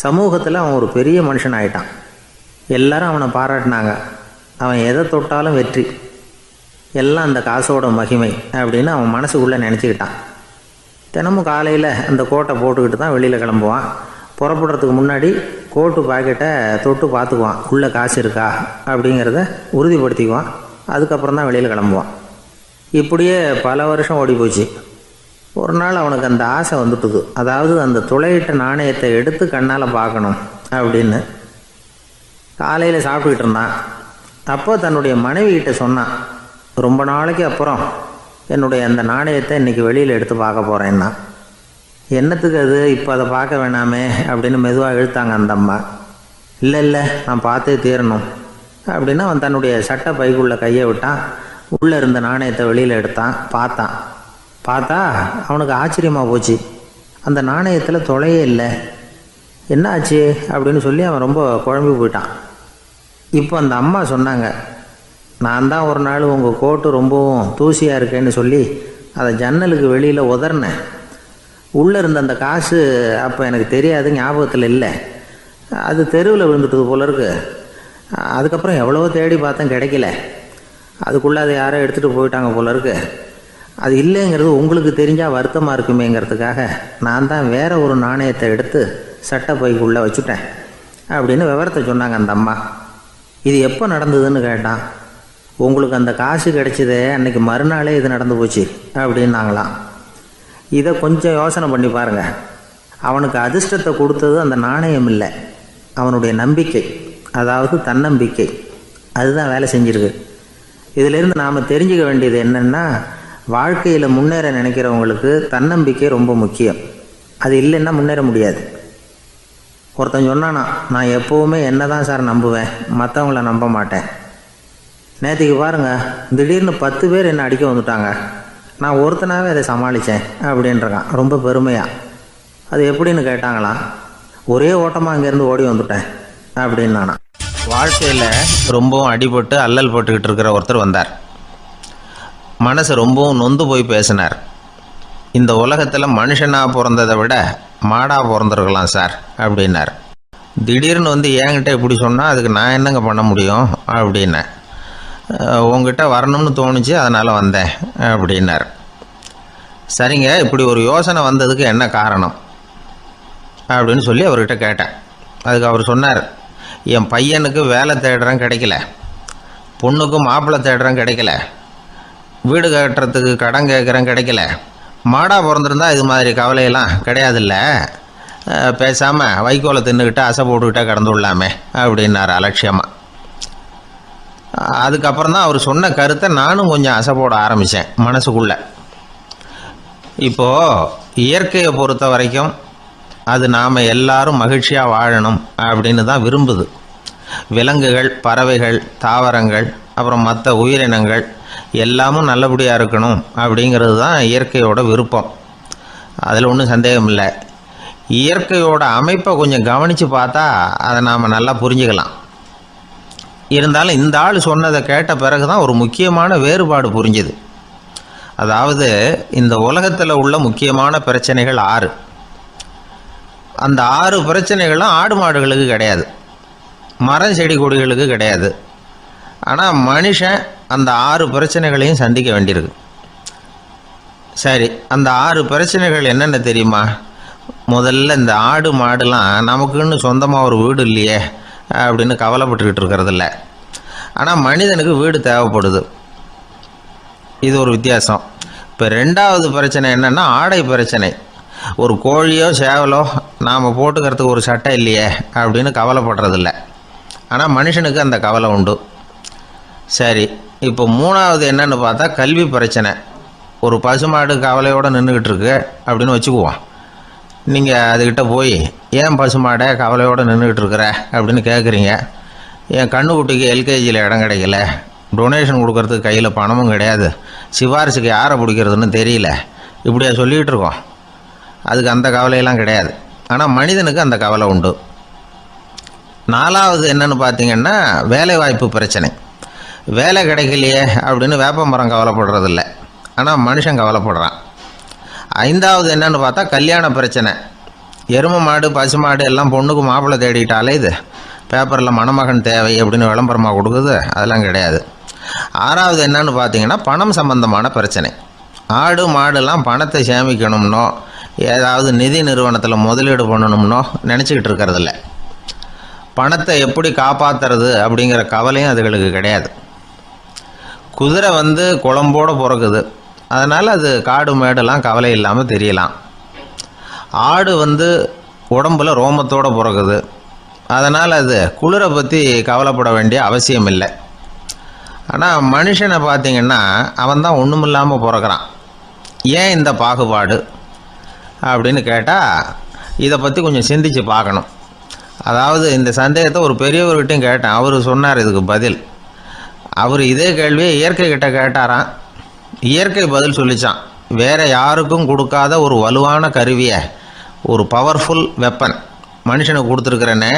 சமூகத்தில் அவன் ஒரு பெரிய மனுஷன் ஆயிட்டான். எல்லாரும் அவனை பாராட்டினாங்க. அவன் எதை தொட்டாலும் வெற்றி, எல்லாம் அந்த காசோட மகிமை அப்படின்னு அவன் மனசுக்குள்ளே நினச்சிக்கிட்டான். தினமும் காலையில் அந்த கோட்டை போட்டுக்கிட்டு தான் வெளியில் கிளம்புவான். புறப்படுறதுக்கு முன்னாடி கோட்டு பாக்கெட்டை தொட்டு பார்த்துக்குவான், உள்ளே காசு இருக்கா அப்படிங்கிறத உறுதிப்படுத்திக்குவான். அதுக்கப்புறம் தான் வெளியில் கிளம்புவான். இப்படியே பல வருஷம் ஓடி போச்சு. ஒரு நாள் அவனுக்கு அந்த ஆசை வந்துட்டுது, அதாவது அந்த துளையிட்ட நாணயத்தை எடுத்து கண்ணால் பார்க்கணும் அப்படின்னு. காலையில் சாப்பிட்டுக்கிட்டு இருந்தான். அப்போ தன்னுடைய மனைவிகிட்ட சொன்னான், ரொம்ப நாளைக்கு அப்புறம் என்னுடைய அந்த நாணயத்தை இன்றைக்கி வெளியில் எடுத்து பார்க்க போகிறேன்னா. என்னத்துக்கு அது, இப்போ அதை பார்க்க வேணாமே அப்படின்னு மெதுவாக இழுத்தாங்க அந்த அம்மா. இல்லை நான் பார்த்தே தீரணும் அப்படின்னு அவன் தன்னுடைய சட்டை பைக்குள்ளே கையை விட்டான். உள்ளே இருந்த நாணயத்தை வெளியில் எடுத்தான். பார்த்தா அவனுக்கு ஆச்சரியமாக போச்சு. அந்த நாணயத்தில் துளையே இல்லை. என்ன ஆச்சு அப்படின்னு சொல்லி அவன் ரொம்ப குழம்பி போயிட்டான். இப்போ அந்த அம்மா சொன்னாங்க, நான் தான் ஒரு நாள் உங்கள் கோட்டு ரொம்பவும் தூசியாக இருக்கேன்னு சொல்லி அதை ஜன்னலுக்கு வெளியில் உதறினேன். உள்ளே இருந்த அந்த காசு அப்போ எனக்கு தெரியாது, ஞாபகத்தில் இல்லை. அது தெருவில் விழுந்துட்டது போல இருக்கு. அதுக்கப்புறம் எவ்வளவோ தேடி பார்த்தேன், கிடைக்கல. அதுக்குள்ளே அதை யாரோ எடுத்துகிட்டு போயிட்டாங்க போல இருக்கு. அது இல்லைங்கிறது உங்களுக்கு தெரிஞ்சால் வருத்தமாக இருக்குமேங்கிறதுக்காக நான் தான் வேற ஒரு நாணயத்தை எடுத்து சட்டை பைக்குள்ளே வச்சுட்டேன் அப்படின்னு விவரத்தை சொன்னாங்க அந்த அம்மா. இது எப்போ நடந்ததுன்னு கேட்டான். உங்களுக்கு அந்த காசு கிடைச்சதே அன்னைக்கு மறுநாளே இது நடந்து போச்சு அப்படின்னாங்களாம். இதை கொஞ்சம் யோசனை பண்ணி பாருங்கள். அவனுக்கு அதிர்ஷ்டத்தை கொடுத்தது அந்த நாணயம் இல்லை, அவனுடைய நம்பிக்கை, அதாவது தன்னம்பிக்கை. அதுதான் வேலை செஞ்சிருக்கு. இதிலிருந்து நாம் தெரிஞ்சுக்க வேண்டியது என்னென்னா, வாழ்க்கையில் முன்னேற நினைக்கிறவங்களுக்கு தன்னம்பிக்கை ரொம்ப முக்கியம். அது இல்லைன்னா முன்னேற முடியாது. ஒருத்தன் சொன்னானா, நான் எப்போவுமே என்ன தான் சார் நம்புவேன், மற்றவங்கள நம்ப மாட்டேன். நேற்றுக்கு பாருங்கள், திடீர்னு 10 பேர் என்னை அடிக்க வந்துட்டாங்க, நான் ஒருத்தனாகவே அதை சமாளித்தேன் அப்படின்றான் ரொம்ப பெருமையாக. அது எப்படின்னு கேட்டாங்களாம். ஒரே ஓட்டமாக அங்கேருந்து ஓடி வந்துட்டேன் அப்படின்னு நானா. வாழ்க்கையில் ரொம்பவும் அடிபட்டு அல்லல் போட்டுக்கிட்டு இருக்கிற ஒருத்தர் வந்தார். மனசு ரொம்பவும் நொந்து போய் பேசினார். இந்த உலகத்தில் மனுஷனாக பிறந்ததை விட மாடாக பிறந்திருக்கலாம் சார் அப்படின்னார். திடீர்னு என்கிட்ட இப்படி சொன்னால் அதுக்கு நான் என்னங்க பண்ண முடியும் அப்படின்னேன். உங்ககிட்ட வரணும்னு தோணுச்சு, அதனால் வந்தேன் அப்படின்னார். சரிங்க, இப்படி ஒரு யோசனை வந்ததுக்கு என்ன காரணம் அப்படின்னு சொல்லி அவர்கிட்ட கேட்டேன். அதுக்கு அவர் சொன்னார், என் பையனுக்கு வேலை தேடுறேன் கிடைக்கல, பொண்ணுக்கு மாப்பிள்ளை தேடுறேன் கிடைக்கல, வீடு கட்டுறதுக்கு கடன் கேட்குறேன் கிடைக்கல. மாடாக பிறந்திருந்தா இது மாதிரி கவலையெல்லாம் கிடையாதுல்ல, பேசாமல் வைக்கோலை தின்னுக்கிட்டு அசை போட்டுக்கிட்டே கடந்து விடலாமே அப்படின்னார் அலட்சியமாக. அதுக்கப்புறம் தான் அவர் சொன்ன கருத்தை நானும் கொஞ்சம் அசை போட ஆரம்பித்தேன் மனசுக்குள்ளே. இப்போது இயற்கையை பொறுத்த வரைக்கும் அது நாம் எல்லாரும் மகிழ்ச்சியாக வாழணும் அப்படின்னு தான் விரும்புது. விலங்குகள், பறவைகள், தாவரங்கள், அப்புறம் மற்ற உயிரினங்கள் எல்லாமும் நல்லபடியாக இருக்கணும் அப்படிங்கிறது தான் இயற்கையோட விருப்பம். அதில் ஒன்றும் சந்தேகம் இல்லை. இயற்கையோட அமைப்பை கொஞ்சம் கவனித்து பார்த்தா அதை நாம் நல்லா புரிஞ்சுக்கலாம். இருந்தாலும் இந்த ஆள் சொன்னதை கேட்ட பிறகு தான் ஒரு முக்கியமான வேறுபாடு புரிஞ்சுது. அதாவது இந்த உலகத்தில் உள்ள முக்கியமான பிரச்சனைகள் 6. அந்த 6 பிரச்சனைகளும் ஆடு மாடுகளுக்கு கிடையாது, மரம் செடி கொடிகளுக்கு கிடையாது. ஆனால் மனுஷன் அந்த 6 பிரச்சனைகளையும் சந்திக்க வேண்டியிருக்கு. சரி, அந்த 6 பிரச்சனைகள் என்னென்ன தெரியுமா? முதல்ல இந்த ஆடு மாடுலாம் நமக்குன்னு சொந்தமாக ஒரு வீடு இல்லையே அப்படின்னு கவலைப்பட்டுக்கிட்டு இருக்கிறதில்ல. ஆனால் மனிதனுக்கு வீடு தேவைப்படுது. இது ஒரு வித்தியாசம். இப்போ 2வது பிரச்சனை என்னென்னா ஆடை பிரச்சனை. ஒரு கோழியோ சேவலோ நாம் போட்டுக்கிறதுக்கு ஒரு சட்டை இல்லையே அப்படின்னு கவலைப்படுறதில்ல. ஆனால் மனுஷனுக்கு அந்த கவலை உண்டு. சரி, இப்போ 3வது என்னன்னு பார்த்தா கல்வி பிரச்சனை. ஒரு பசுமாடு கவலையோடு நின்றுக்கிட்டு இருக்கு அப்படின்னு வச்சுக்குவோம். நீங்கள் அதுக்கிட்ட போய் ஏன் பசுமாடை கவலையோடு நின்றுக்கிட்டு இருக்கிற அப்படின்னு கேட்குறீங்க. என் கண்ணுக்குட்டிக்கு எல்கேஜியில் இடம் கிடைக்கல, டொனேஷன் கொடுக்கறதுக்கு கையில் பணமும் கிடையாது, சிபாரிசுக்கு யாரை பிடிக்கிறதுன்னு தெரியல, இப்படியா சொல்லிகிட்டு இருக்கோம். அதுக்கு அந்த கவலையெல்லாம் கிடையாது. ஆனால் மனிதனுக்கு அந்த கவலை உண்டு. 4வது என்னன்னு பார்த்தீங்கன்னா வேலை வாய்ப்பு பிரச்சனை. வேலை கிடைக்கலையே அப்படின்னு வேப்ப மரம் கவலைப்படுறதில்ல, ஆனால் மனுஷன் கவலைப்படுறான். 5வது என்னன்னு பார்த்தா கல்யாண பிரச்சனை. எருமை மாடு பசுமாடு எல்லாம் பொண்ணுக்கு மாப்பிள்ளை தேடிட்டாலே இது பேப்பரில் மணமகன் தேவை அப்படின்னு விளம்பரமாக கொடுக்குது, அதெல்லாம் கிடையாது. 6வது என்னன்னு பார்த்தீங்கன்னா பணம் சம்பந்தமான பிரச்சனை. ஆடு மாடுலாம் பணத்தை சேமிக்கணும்னோ ஏதாவது நிதி நிறுவனத்தில் முதலீடு பண்ணணும்னோ நினச்சிக்கிட்டு இருக்கிறதில்ல. பணத்தை எப்படி காப்பாற்றுறது அப்படிங்கிற கவலையும் அதுகளுக்கு கிடையாது. குதிரை குளம்போடு பிறக்குது, அதனால் அது காடு மேடெல்லாம் கவலை இல்லாமல் தெரியலாம். ஆடு உடம்பில் ரோமத்தோடு பிறக்குது, அதனால் அது குளிரை பற்றி கவலைப்பட வேண்டிய அவசியம் இல்லை. ஆனால் மனுஷனை பார்த்திங்கன்னா அவன் தான் ஒன்றும் இல்லாமல் பிறக்கிறான். ஏன் இந்த பாகுபாடு அப்படின்னு கேட்டால் இதை பற்றி கொஞ்சம் சிந்திச்சு பார்க்கணும். அதாவது இந்த சந்தேகத்தை ஒரு பெரியவர்கிட்டையும் கேட்டேன். அவர் சொன்னார் இதுக்கு பதில். அவர் இதே கேள்வியை இயற்கை கிட்ட கேட்டாராம். இயற்கை பதில் சொல்லிச்சான். வேறு யாருக்கும் கொடுக்காத ஒரு வலுவான கருவியை, ஒரு பவர்ஃபுல் வெப்பன் மனுஷனுக்கு கொடுத்துருக்குறேன்னு,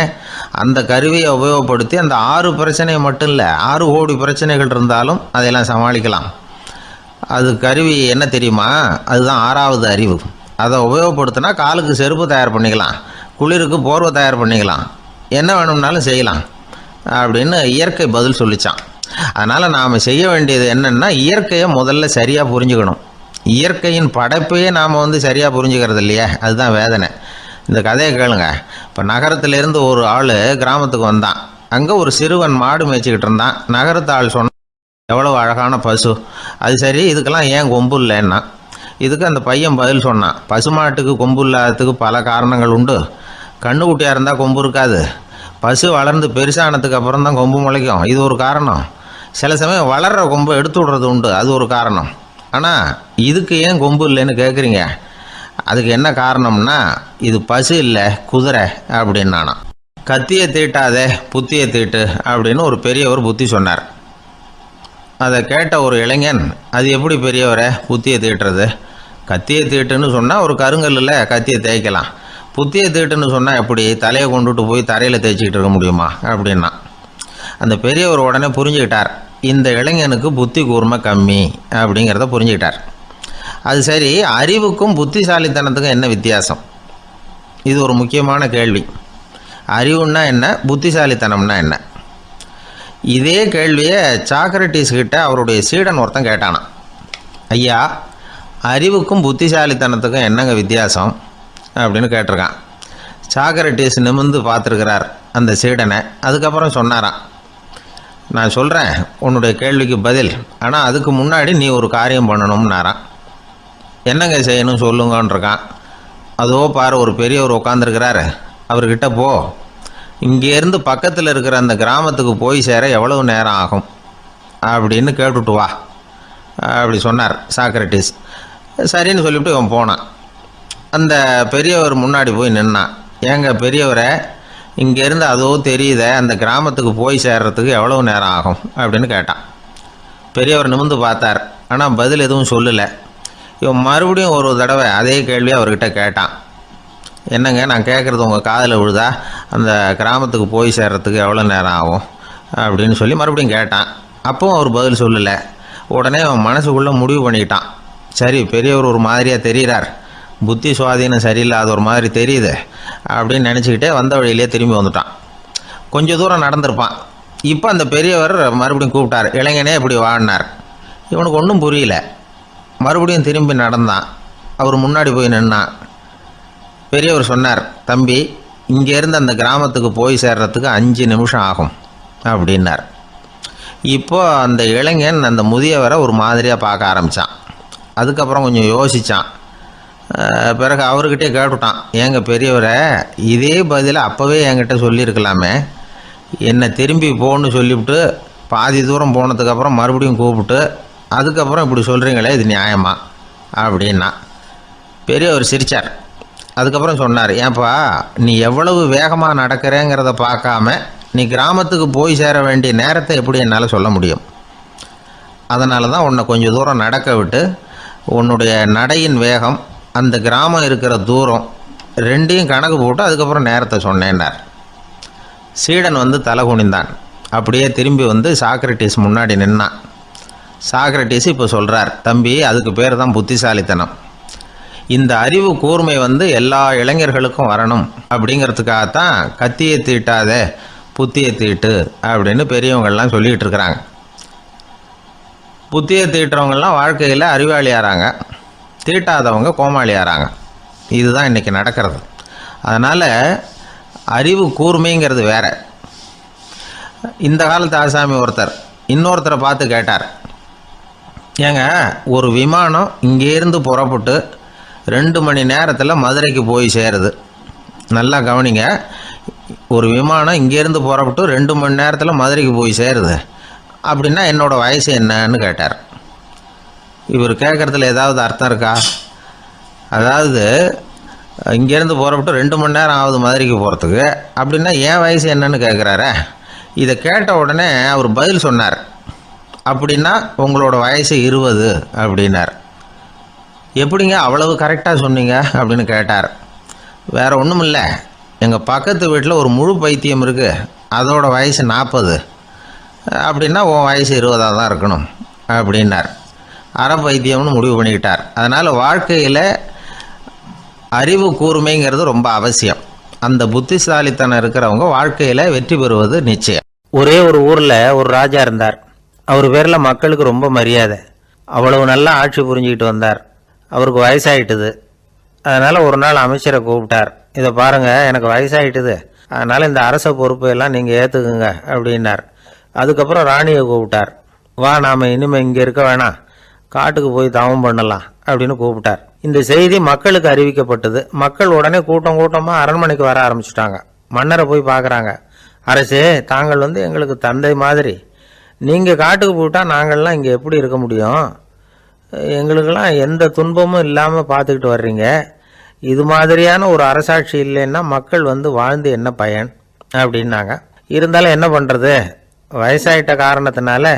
அந்த கருவியை உபயோகப்படுத்தி அந்த 6 பிரச்சனை மட்டும் இல்லை 6 கோடி பிரச்சனைகள் இருந்தாலும் அதையெல்லாம் சமாளிக்கலாம். அது கருவி என்ன தெரியுமா? அதுதான் 6வது அறிவு. அதை உபயோகப்படுத்தினா காலுக்கு செருப்பு தயார் பண்ணிக்கலாம், குளிருக்கு போர்வை தயார் பண்ணிக்கலாம், என்ன வேணும்னாலும் செய்யலாம் அப்படின்னு இயற்கை பதில் சொல்லிச்சான். அதனால் நாம் செய்ய வேண்டியது என்னென்னா இயற்கையை முதல்ல சரியாக புரிஞ்சுக்கணும். இயற்கையின் படைப்பையே நாம் சரியாக புரிஞ்சுக்கிறது இல்லையா, அதுதான் வேதனை. இந்த கதையை கேளுங்க. இப்போ நகரத்திலேருந்து ஒரு ஆள் கிராமத்துக்கு வந்தான். அங்கே ஒரு சிறுவன் மாடு மேய்ச்சிக்கிட்டு இருந்தான். நகரத்து ஆள் சொன்னான், எவ்வளோ அழகான பசு, அது சரி இதுக்கெல்லாம் ஏன் கொம்பு இல்லைன்னா. இதுக்கு அந்த பையன் பதில் சொன்னான், பசுமாட்டுக்கு கொம்பு இல்லாததுக்கு பல காரணங்கள் உண்டு. கண்ணுக்குட்டியாக இருந்தால் கொம்பு இருக்காது, பசு வளர்ந்து பெருசானதுக்கு அப்புறம் தான் கொம்பு முளைக்கும், இது ஒரு காரணம். சில சமயம் வளர்கிற கொம்பை எடுத்து விடுறது உண்டு, அது ஒரு காரணம். ஆனால் இதுக்கு ஏன் கொம்பு இல்லைன்னு கேட்குறீங்க. அதுக்கு என்ன காரணம்னா இது பசு இல்லை குதிரை அப்படின்னானா. கத்தியை தீட்டாதே புத்தியை தீட்டு அப்படின்னு ஒரு பெரியவர் புத்தி சொன்னார். அதை கேட்ட ஒரு இளைஞன், அது எப்படி பெரியவரை புத்தியை தீட்டுறது? கத்தியை தீட்டுன்னு சொன்னால் ஒரு கருங்கல்லில் கத்தியை தேய்க்கலாம், புத்தியை தீட்டுன்னு சொன்னால் எப்படி தலையை கொண்டுட்டு போய் தரையில் தேய்ச்சிக்கிட்டு இருக்க முடியுமா அப்படின்னா. அந்த பெரியவர் உடனே புரிஞ்சுக்கிட்டார், இந்த இளைஞனுக்கு புத்தி கூர்மை கம்மி அப்படிங்கிறத புரிஞ்சுக்கிட்டார். அது சரி, அறிவுக்கும் புத்திசாலித்தனத்துக்கும் என்ன வித்தியாசம்? இது ஒரு முக்கியமான கேள்வி. அறிவுன்னா என்ன, புத்திசாலித்தனம்னா என்ன? இதே கேள்வியை சாக்ரட்டிஸ் கிட்ட அவருடைய சீடன் ஒருத்தன் கேட்டானான். ஐயா, அறிவுக்கும் புத்திசாலித்தனத்துக்கும் என்னங்க வித்தியாசம் அப்படின்னு கேட்டிருக்கான். சாக்ரட்டிஸ் நிமிர்ந்து பார்த்துருக்கிறார் அந்த சீடனை. அதுக்கப்புறம் சொன்னாராம், நான் சொல்கிறேன் உன்னுடைய கேள்விக்கு பதில், ஆனால் அதுக்கு முன்னாடி நீ ஒரு காரியம் பண்ணணும்னாரான். என்னங்க செய்யணும் சொல்லுங்கன்றிருக்கான். அதோ பாரு ஒரு பெரியவர் உட்காந்துருக்கிறாரு, அவர்கிட்ட போ, இங்கேருந்து பக்கத்தில் இருக்கிற அந்த கிராமத்துக்கு போய் சேர எவ்வளவு நேரம் ஆகும் அப்படின்னு கேட்டுட்டு வா அப்படி சொன்னார் சாக்ரட்டிஸ். சரின்னு சொல்லிவிட்டு இவன் போனான். அந்த பெரியவர் முன்னாடி போய் நின்னான். ஏங்க பெரியவரை, இங்கேருந்து அதோ தெரியுத அந்த கிராமத்துக்கு போய் சேர்றதுக்கு எவ்வளவு நேரம் ஆகும் அப்படின்னு கேட்டான். பெரியவர் நிமிர்ந்து பார்த்தார். ஆனால் பதில் எதுவும் சொல்லலை. இவன் மறுபடியும் ஒரு தடவை அதே கேள்வியை அவர்கிட்ட கேட்டான். என்னங்க, நான் கேட்குறது உங்கள் காதில் விழுதா? அந்த கிராமத்துக்கு போய் சேர்றதுக்கு எவ்வளோ நேரம் ஆகும் அப்படின்னு சொல்லி மறுபடியும் கேட்டான். அப்பவும் அவர் பதில் சொல்லலை. உடனே அவன் மனசுக்குள்ளே முடிவு பண்ணிக்கிட்டான். சரி, பெரியவர் ஒரு மாதிரியாக தெரிகிறார், புத்தி சுவாதீனம் சரியில்லாத ஒரு மாதிரி தெரியுது அப்படின்னு நினச்சிக்கிட்டே வந்த வழியிலே திரும்பி வந்துட்டான். கொஞ்சம் தூரம் நடந்திருப்பான். இப்போ அந்த பெரியவர் மறுபடியும் கூப்பிட்டார். இளைஞனே இப்படி வாழ்னார். இவனுக்கு ஒன்றும் புரியல. மறுபடியும் திரும்பி நடந்தான். அவர் முன்னாடி போய் நின்னான். பெரியவர் சொன்னார், தம்பி, இங்கேருந்து அந்த கிராமத்துக்கு போய் சேர்றதுக்கு 5 நிமிஷம் ஆகும் அப்படின்னார். இப்போ அந்த இளைஞன் அந்த முதியவரை ஒரு மாதிரியாக பார்க்க ஆரம்பித்தான். அதுக்கப்புறம் கொஞ்சம் யோசித்தான். பிறகு அவர்கிட்டே கேட்டுட்டான், ஏங்க பெரியவரை, இதே பதிலை அப்போவே என்கிட்ட சொல்லியிருக்கலாமே, என்னை திரும்பி போன்னு சொல்லிவிட்டு பாதி தூரம் போனதுக்கப்புறம் மறுபடியும் கூப்பிட்டு அதுக்கப்புறம் இப்படி சொல்கிறீங்களே, இது நியாயமா அப்படின்னா. பெரியவர் சிரித்தார். அதுக்கப்புறம் சொன்னார், ஏன்பா, நீ எவ்வளவு வேகமாக நடக்கிறேங்கிறத பார்க்காம நீ கிராமத்துக்கு போய் சேர வேண்டிய நேரத்தை எப்படி என்னால் சொல்ல முடியும்? அதனால தான் உன்னை கொஞ்சம் தூரம் நடக்க விட்டு உன்னுடைய நடையின் வேகம், அந்த கிராமம் இருக்கிற தூரம் ரெண்டையும் கணக்கு போட்டு அதுக்கப்புறம் நேரத்தை சொன்னேன்னார். சீடன் வந்து தலை குனிந்தான். அப்படியே திரும்பி வந்து சாக்ரட்டிஸ் முன்னாடி நின்னான். சாக்ரட்டிஸ் இப்போ சொல்கிறார், தம்பி, அதுக்கு பேர் தான் புத்திசாலித்தனம். இந்த அறிவு கூர்மை வந்து எல்லா இளைஞர்களுக்கும் வரணும் அப்படிங்கிறதுக்காகத்தான் கத்தியை தீட்டாத புத்தியை தீட்டு அப்படின்னு பெரியவங்கள்லாம் சொல்லிகிட்டு இருக்கிறாங்க. புத்தியை தீட்டுறவங்கெல்லாம் வாழ்க்கையில் அறிவாளியாகிறாங்க, தீட்டாதவங்க கோமாளியாகிறாங்க. இதுதான் இன்றைக்கி நடக்கிறது. அதனால் அறிவு கூர்மைங்கிறது வேற. இந்த காலத்து ஆசாமி ஒருத்தர் இன்னொருத்தரை பார்த்து கேட்டார், ஏங்க, ஒரு விமானம் இங்கேருந்து புறப்பட்டு 2 மணி நேரத்தில் மதுரைக்கு போய் சேருது. நல்லா கவனிங்க, ஒரு விமானம் இங்கேருந்து புறப்பட்டு 2 மணி நேரத்தில் மதுரைக்கு போய் சேருது அப்படின்னா என்னோடய வயசு என்னன்னு கேட்டார். இவர் கேட்குறதுல ஏதாவது அர்த்தம் இருக்கா? அதாவது இங்கேருந்து புறப்பட்டு 2 மணி நேரம் ஆகுது மதுரைக்கு போகிறதுக்கு, அப்படின்னா என் வயசு என்னன்னு கேட்குறாரு. இதை கேட்ட உடனே அவர் பதில் சொன்னார், அப்படின்னா உங்களோட வயசு 20 அப்படின்னார். எப்படிங்க அவ்வளவு கரெக்டாக சொன்னீங்க அப்படின்னு கேட்டார். வேறு ஒன்றும் இல்லை, எங்கள் பக்கத்து வீட்டில் ஒரு முழு பைத்தியம் இருக்குது, அதோட வயசு 40, அப்படின்னா உன் வயசு 20 தான் இருக்கணும் அப்படின்னார். அரை பைத்தியம்னு முடிவு பண்ணிக்கிட்டார். அதனால் வாழ்க்கையில் அறிவு கூர்மைங்கிறது ரொம்ப அவசியம். அந்த புத்திசாலித்தனம் இருக்கிறவங்க வாழ்க்கையில் வெற்றி பெறுவது நிச்சயம். ஒரே ஒரு ஊரில் ஒரு ராஜா இருந்தார். அவர் பேரில் மக்களுக்கு ரொம்ப மரியாதை. அவ்வளவு நல்லா ஆட்சி புரிஞ்சுக்கிட்டு வந்தார். அவருக்கு வயசாயிட்டுது. அதனால் ஒரு நாள் அமைச்சரை கூப்பிட்டார். இதை பாருங்கள், எனக்கு வயசாயிட்டுது, அதனால் இந்த அரச பொறுப்பையெல்லாம் நீங்கள் ஏற்றுக்குங்க அப்படின்னார். அதுக்கப்புறம் ராணியை கூப்பிட்டார். வா, நாம் இனிமேல் இங்கே இருக்க வேணாம், காட்டுக்கு போய் தவம் பண்ணலாம் அப்படின்னு கூப்பிட்டார். இந்த செய்தி மக்களுக்கு அறிவிக்கப்பட்டது. மக்கள் உடனே கூட்டம் கூட்டமாக அரண்மனைக்கு வர ஆரம்பிச்சிட்டாங்க. மன்னரை போய் பார்க்குறாங்க. அரசே, தாங்கள் வந்து எங்களுக்கு தந்தை மாதிரி, நீங்கள் காட்டுக்கு போயிட்டால் நாங்கள்லாம் இங்கே எப்படி இருக்க முடியும்? எங்களுக்கெல்லாம் எந்த துன்பமும் இல்லாமல் பார்த்துக்கிட்டு வர்றீங்க. இது மாதிரியான ஒரு அரசாட்சி இல்லைன்னா மக்கள் வந்து வாழ்ந்து என்ன பயன் அப்படின்னாங்க. இருந்தாலும் என்ன பண்ணுறது, வயசாயிட்ட காரணத்தினால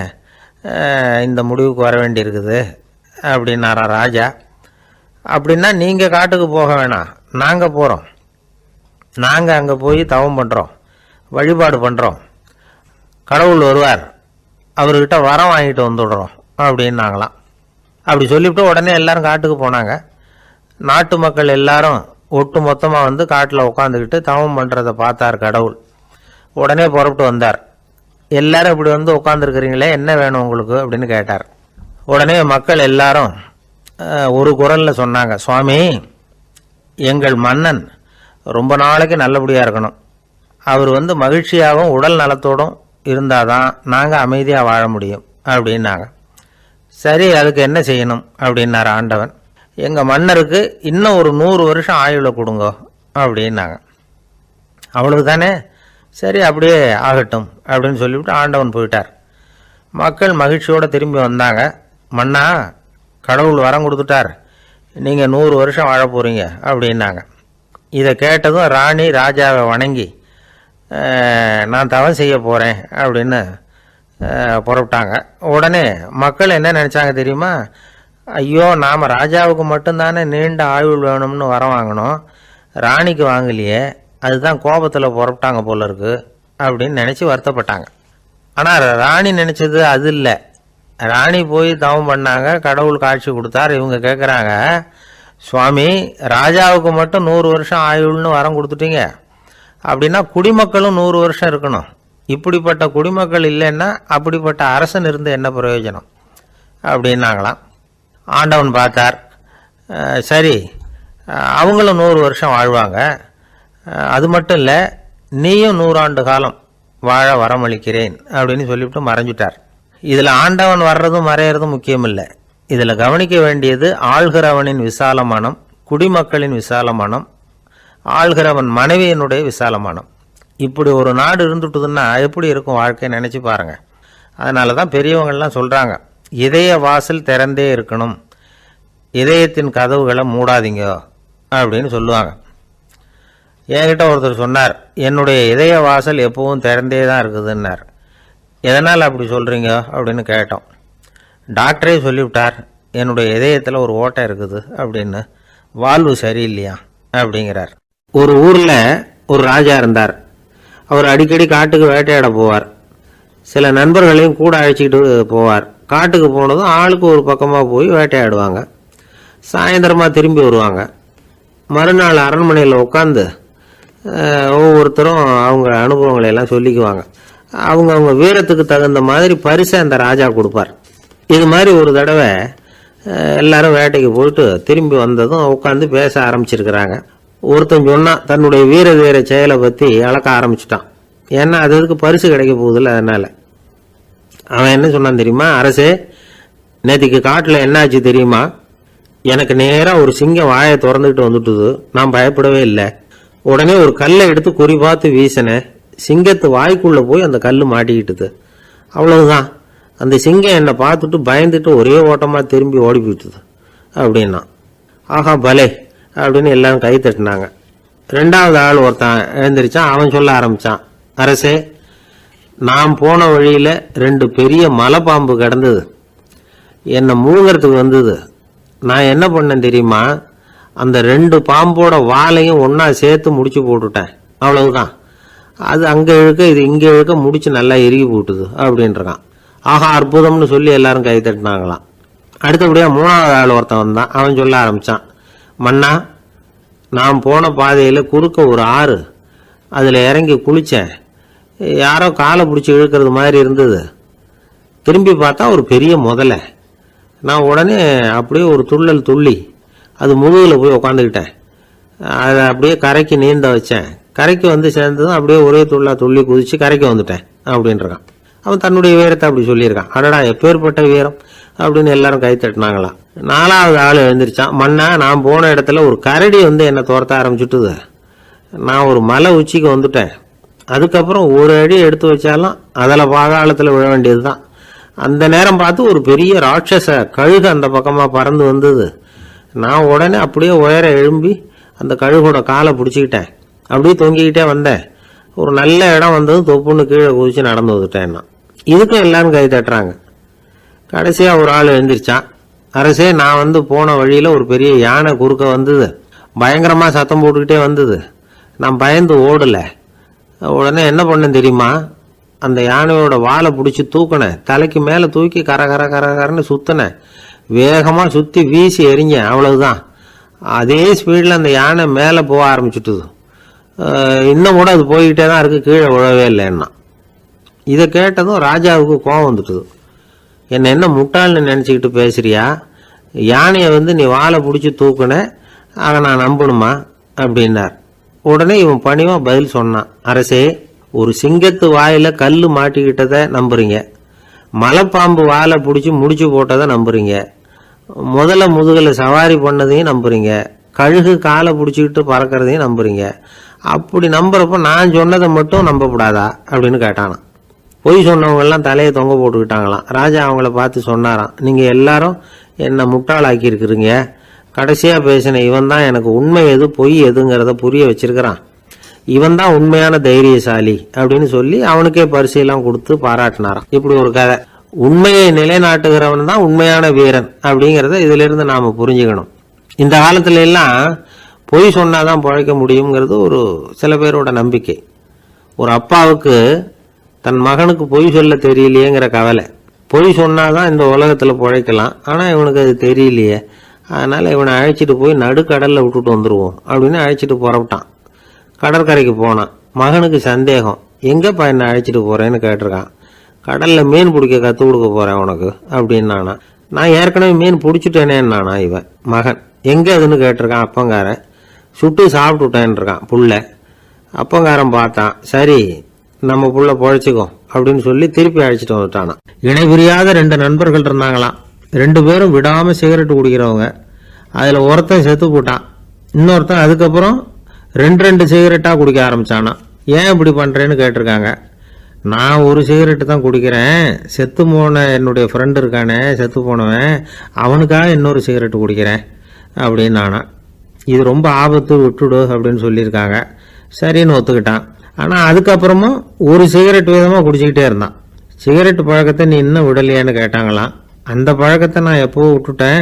இந்த முடிவுக்கு வர வேண்டியிருக்குது அப்படின்னாரா ராஜா. அப்படின்னா நீங்கள் காட்டுக்கு போக வேணாம், நாங்கள் போகிறோம். நாங்கள் அங்கே போய் தவம் பண்ணுறோம், வழிபாடு பண்ணுறோம், கடவுள் வருவார், அவர்கிட்ட வரம் வாங்கிட்டு வந்துடுறோம் அப்படின்னாங்களாம். அப்படி சொல்லிவிட்டு உடனே எல்லாரும் காட்டுக்கு போனாங்க. நாட்டு மக்கள் எல்லாரும் ஒட்டு மொத்தமாக வந்து காட்டில் உட்காந்துக்கிட்டு தவம் பண்ணுறதை பார்த்தார் கடவுள். உடனே புறப்பட்டு வந்தார். எல்லாரும் இப்படி வந்து உட்காந்துருக்கிறீங்களே, என்ன வேணும் உங்களுக்கு அப்படின்னு கேட்டார். உடனே மக்கள் எல்லாரும் ஒரு குரலில் சொன்னாங்க, சுவாமி, எங்கள் மன்னன் ரொம்ப நாளைக்கு நல்லபடியாக இருக்கணும். அவர் வந்து மகிழ்ச்சியாகவும் உடல் நலத்தோடும் இருந்தால் தான் நாங்கள் அமைதியாக வாழ முடியும் அப்படின்னாங்க. சரி, அதுக்கு என்ன செய்யணும் அப்படின்னார் ஆண்டவன். எங்கள் மன்னருக்கு இன்னும் ஒரு 100 வருஷம் ஆயுளை கொடுங்க அப்படின்னாங்க. அவ்வளவு தானே, சரி அப்படியே ஆகட்டும் அப்படின்னு சொல்லிவிட்டு ஆண்டவன் போயிட்டார். மக்கள் மகிழ்ச்சியோடு திரும்பி வந்தாங்க. மன்னா, கடவுள் வரம் கொடுத்துட்டார், நீங்கள் 100 வருஷம் வாழ போகிறீங்க அப்படின்னாங்க. இதை கேட்டதும் ராணி ராஜாவை வணங்கி நான் தவம் செய்ய போகிறேன் அப்படின்னு புறப்பட்டாங்க. உடனே மக்கள் என்ன நினச்சாங்க தெரியுமா? ஐயோ, நாம் ராஜாவுக்கு மட்டும்தானே நீண்ட ஆயுள் வேணும்னு வரம் வாங்கினோம், ராணிக்கு வாங்கலையே, அதுதான் கோபத்தில் புறப்பட்டாங்க போல இருக்கு அப்படின்னு நினச்சி வருத்தப்பட்டாங்க. ஆனால் ராணி நினச்சது அது இல்லை. ராணி போய் தவம் பண்ணாங்க, கடவுள் காட்சி கொடுத்தார். இவங்க கேட்குறாங்க, சுவாமி, ராஜாவுக்கு மட்டும் 100 வருஷம் ஆயுள்னு வரம் கொடுத்துட்டீங்க, அப்படின்னா குடிமக்களும் 100 வருஷம் இருக்கணும். இப்படிப்பட்ட குடிமக்கள் இல்லைன்னா அப்படிப்பட்ட அரசன் இருந்து என்ன பிரயோஜனம் அப்படின்னாங்களாம். ஆண்டவன் பார்த்தார், சரி அவங்களும் 100 வருஷம் வாழ்வாங்க, அது மட்டும் இல்லை நீயும் 100 ஆண்டு காலம் வாழ வரமளிக்கிறேன் அப்படின்னு சொல்லிவிட்டு மறைஞ்சிட்டார். இதில் ஆண்டவன் வர்றதும் மறையிறதும் முக்கியம் இல்லை. இதில் கவனிக்க வேண்டியது ஆள்கிறவனின் விசால மனம், குடிமக்களின் விசால மனம், ஆள்கிறவன் மனைவியினுடைய விசால மனம். இப்படி ஒரு நாடு இருந்துட்டுதுன்னா எப்படி இருக்கும் வாழ்க்கை நினச்சி பாருங்கள். அதனால தான் பெரியவங்கள்லாம் சொல்கிறாங்க, இதய வாசல் திறந்தே இருக்கணும், இதயத்தின் கதவுகளை மூடாதீங்க அப்படின்னு சொல்லுவாங்க. என்கிட்ட ஒருத்தர் சொன்னார், என்னுடைய இதய வாசல் எப்பவும் திறந்தே தான் இருக்குதுன்னார். எதனால் அப்படி சொல்கிறீங்க அப்படின்னு கேட்டோம். டாக்டரே சொல்லிவிட்டார், என்னுடைய இதயத்தில் ஒரு ஓட்டை இருக்குது அப்படின்னு, வால்வு சரியில்லையா அப்படிங்கிறார். ஒரு ஊரில் ஒரு ராஜா இருந்தார். அவர் அடிக்கடி காட்டுக்கு வேட்டையாட போவார். சில நண்பர்களையும் கூட அழைச்சிக்கிட்டு போவார். காட்டுக்கு போனதும் ஆளுக்கு ஒரு பக்கமாக போய் வேட்டையாடுவாங்க. சாயந்தரமாக திரும்பி வருவாங்க. மறுநாள் அரண்மனையில் உட்காந்து ஒவ்வொருத்தரும் அவங்க அனுபவங்களை எல்லாம் சொல்லிக்குவாங்க. அவங்க வீரத்துக்கு தகுந்த மாதிரி பரிசை அந்த ராஜா கொடுப்பார். இது மாதிரி ஒரு தடவை எல்லாரும் வேட்டைக்கு போயிட்டு திரும்பி வந்ததும் உட்காந்து பேச ஆரம்பிச்சிருக்கிறாங்க. ஒருத்தன் சொன்னான், தன்னுடைய வீர தீர செயலை பற்றி அளக்க ஆரம்பிச்சிட்டான். ஏன்னா அதுக்கு பரிசு கிடைக்க போகுதில்ல, அதனால். அவன் என்ன சொன்னான் தெரியுமா? அரசே, நேற்றுக்கு காட்டில் என்னாச்சு தெரியுமா? எனக்கு நேராக ஒரு சிங்கம் வாயை திறந்துக்கிட்டு வந்துட்டுது. நான் பயப்படவே இல்லை. உடனே ஒரு கல்லை எடுத்து குறி பார்த்து வீசினேன். சிங்கத்து வாய்க்குள்ளே போய் அந்த கல் மாட்டிக்கிட்டுது. அவ்வளவுதான். அந்த சிங்கம் என்னை பார்த்துட்டு பயந்துட்டு ஒரே ஓட்டமாக திரும்பி ஓடி போயிட்டுது அப்படின்னா. ஆஹா பலே அப்படின்னு எல்லாரும் கை தட்டினாங்க. ரெண்டாவது ஆள் ஒருத்தன் எழுந்திரிச்சான். அவன் சொல்ல ஆரம்பித்தான், அரசே, நான் போன வழியில் 2 பெரிய மலைப்பாம்பு கிடந்தது, என்னை முழுங்கிறதுக்கு வந்தது. நான் என்ன பண்ணேன் தெரியுமா? அந்த 2 பாம்போட வாலையும் ஒன்றா சேர்த்து முடிச்சு போட்டுட்டேன். அவ்வளவுதான். அது அங்கே இழுக்க இது இங்கே இழுக்க முடிச்சு நல்லா இறுகி போட்டுது அப்படின்றான். ஆஹா அற்புதம்னு சொல்லி எல்லாரும் கை தட்டினாங்களாம். அடுத்தபடியாக 3வது ஆள் ஒருத்தன் வந்தான். அவன் சொல்ல ஆரம்பித்தான், மன்னா, நான் போன பாதையில் குறுக்க ஒரு ஆறு, அதில் இறங்கி குளித்தேன். யாரோ காலை பிடிச்சி இழுக்கிறது மாதிரி இருந்தது. திரும்பி பார்த்தா ஒரு பெரிய முதலை. நான் உடனே அப்படியே ஒரு துள்ளல் துள்ளி அது முதுகில் போய் உக்காந்துக்கிட்டேன். அதை அப்படியே கரைக்கு நீந்த வச்சேன். கரைக்கு வந்து சேர்ந்ததும் அப்படியே ஒரே துள்ளி குதித்து கரைக்கு வந்துட்டேன் அப்படின்றான். அவன் தன்னுடைய வீரத்தை அப்படி சொல்லியிருக்கான். அடடா எப்பேற்பட்ட வீரம் அப்படின்னு எல்லாரும் கை தட்டினாங்களாம். 4வது ஆள் எழுந்திரிச்சான். மன்னா, நான் போன இடத்துல ஒரு கரடி வந்து என்னை துரத்த ஆரம்பிச்சுட்டுது. நான் ஒரு மலை உச்சிக்கு வந்துட்டேன். அதுக்கப்புறம் ஒரு அடி எடுத்து வச்சாலும் அதில் பாதாளத்தில் விழ வேண்டியது தான். அந்த நேரம் பார்த்து ஒரு பெரிய ராட்சச கழுகு அந்த பக்கமாக பறந்து வந்தது. நான் உடனே அப்படியே உயர எழும்பி அந்த கழுகோட காலை பிடிச்சிக்கிட்டேன். அப்படியே தொங்கிக்கிட்டே வந்தேன். ஒரு நல்ல இடம் வந்தது, தொப்புன்னு கீழே குதிச்சு நடந்து வந்துட்டேன்னா. இதுக்கும் எல்லாரும் கை தட்டுறாங்க. கடைசியாக ஒரு ஆள் எழுந்திரிச்சான். அரசே, நான் வந்து போன வழியில் ஒரு பெரிய யானை குறுக்க வந்தது. பயங்கரமாக சத்தம் போட்டுக்கிட்டே வந்தது. நான் பயந்து ஓடலை. உடனே என்ன பண்ணேன் தெரியுமா? அந்த யானையோட வாலை பிடிச்சி தூக்கினேன். தலைக்கு மேலே தூக்கி கரன்னு சுற்றினேன். வேகமாக சுற்றி வீசி எறிஞ்சேன். அவ்வளவுதான். அதே ஸ்பீடில் அந்த யானை மேலே போக ஆரம்பிச்சுட்டுது. இன்னும் கூட அது போய்கிட்டே தான் இருக்குது, கீழே விழவே இல்லைன்னா. இதை கேட்டதும் ராஜாவுக்கு கோபம் வந்துட்டுது. என்னை என்ன முட்டாள்னு நினச்சிக்கிட்டு பேசுறியா? யானையை வந்து நீ வாழை பிடிச்சி தூக்குன, அதை நான் நம்பணுமா அப்படின்னார். உடனே இவன் பணிவாக பதில் சொன்னான், அரசே, ஒரு சிங்கத்து வாயில் கல் மாட்டிக்கிட்டதை நம்புறீங்க, மலைப்பாம்பு வாழை பிடிச்சி முடிச்சு போட்டதை நம்புறீங்க, முதல்ல முதுகில் சவாரி பண்ணதையும் நம்புறீங்க, கழுகு காலை பிடிச்சிக்கிட்டு பறக்கிறதையும் நம்புறீங்க. அப்படி நம்புறப்ப நான் சொன்னதை மட்டும் நம்பக்கூடாதா அப்படின்னு கேட்டானான். பொய் சொன்னவங்கெல்லாம் தலையை தொங்க போட்டுக்கிட்டாங்களாம். ராஜா அவங்கள பார்த்து சொன்னாராம், நீங்கள் எல்லாரும் என்னை முட்டாளாக்கி இருக்கிறீங்க. கடைசியாக பேசின இவன் தான் எனக்கு உண்மை எது பொய் எதுங்கிறத புரிய வச்சிருக்கிறான். இவன் தான் உண்மையான தைரியசாலி அப்படின்னு சொல்லி அவனுக்கே பரிசையெல்லாம் கொடுத்து பாராட்டினாராம். இப்படி ஒரு கதை. உண்மையை நிலைநாட்டுகிறவன் தான் உண்மையான வீரன் அப்படிங்கிறத இதிலிருந்து நாம் புரிஞ்சுக்கணும். இந்த காலத்துல எல்லாம் பொய் சொன்னாதான் பிழைக்க முடியுங்கிறது ஒரு சில பேரோட நம்பிக்கை. ஒரு அப்பாவுக்கு தன் மகனுக்கு பொய் சொல்ல தெரியலையேங்கிற கவலை. பொய் சொன்னாதான் இந்த உலகத்தில் பிழைக்கலாம், ஆனால் இவனுக்கு அது தெரியலையே, அதனால் இவனை அழைச்சிட்டு போய் நடுக்கடலில் விட்டுட்டு வந்துடுவோம் அப்படின்னு அழைச்சிட்டு புறப்பட்டான். கடற்கரைக்கு போனான். மகனுக்கு சந்தேகம், எங்கேப்பா என்னை அழைச்சிட்டு போகிறேன்னு கேட்டிருக்கான். கடலில் மீன் பிடிக்க கற்றுக் கொடுக்க போகிறேன் உனக்கு அப்படின்னானா. நான் ஏற்கனவே மீன் பிடிச்சிட்டேனேன்னானா இவன் மகன். எங்கே அதுன்னு கேட்டிருக்கான் அப்பங்காரன். சுட்டு சாப்பிட்டுட்டேன்னு இருக்கான் புள்ள. அப்பங்காரன் பார்த்தான், சரி நம்ம புள்ள பொழைச்சிக்கோ அப்படின்னு சொல்லி திருப்பி அழைச்சிட்டு வந்துட்டானா. இணை புரியாத 2 நண்பர்கள் இருந்தாங்களாம். 2 பேரும் விடாமல் சிகரெட்டு குடிக்கிறவங்க. அதில் ஒருத்தன் செத்து போட்டான். இன்னொருத்தன் அதுக்கப்புறம் 2 சிகரெட்டாக குடிக்க ஆரம்பித்தானா. ஏன் இப்படி பண்ணுறேன்னு கேட்டிருக்காங்க. நான் ஒரு சிகரெட்டு தான் குடிக்கிறேன், செத்து போன என்னுடைய ஃப்ரெண்டு இருக்கானே செத்து போனவன், அவனுக்காக இன்னொரு சிகரெட்டு குடிக்கிறேன் அப்படின்னு நானா. இது ரொம்ப ஆபத்து, விட்டுடு அப்படின்னு சொல்லியிருக்காங்க. சரின்னு ஒத்துக்கிட்டான். ஆனால் அதுக்கப்புறமும் ஒரு சிகரெட் விதமாக குடிச்சிக்கிட்டே இருந்தான். சிகரெட்டு பழக்கத்தை நீ இன்னும் விடலையான்னு கேட்டாங்களாம். அந்த பழக்கத்தை நான் எப்போ விட்டுட்டேன்,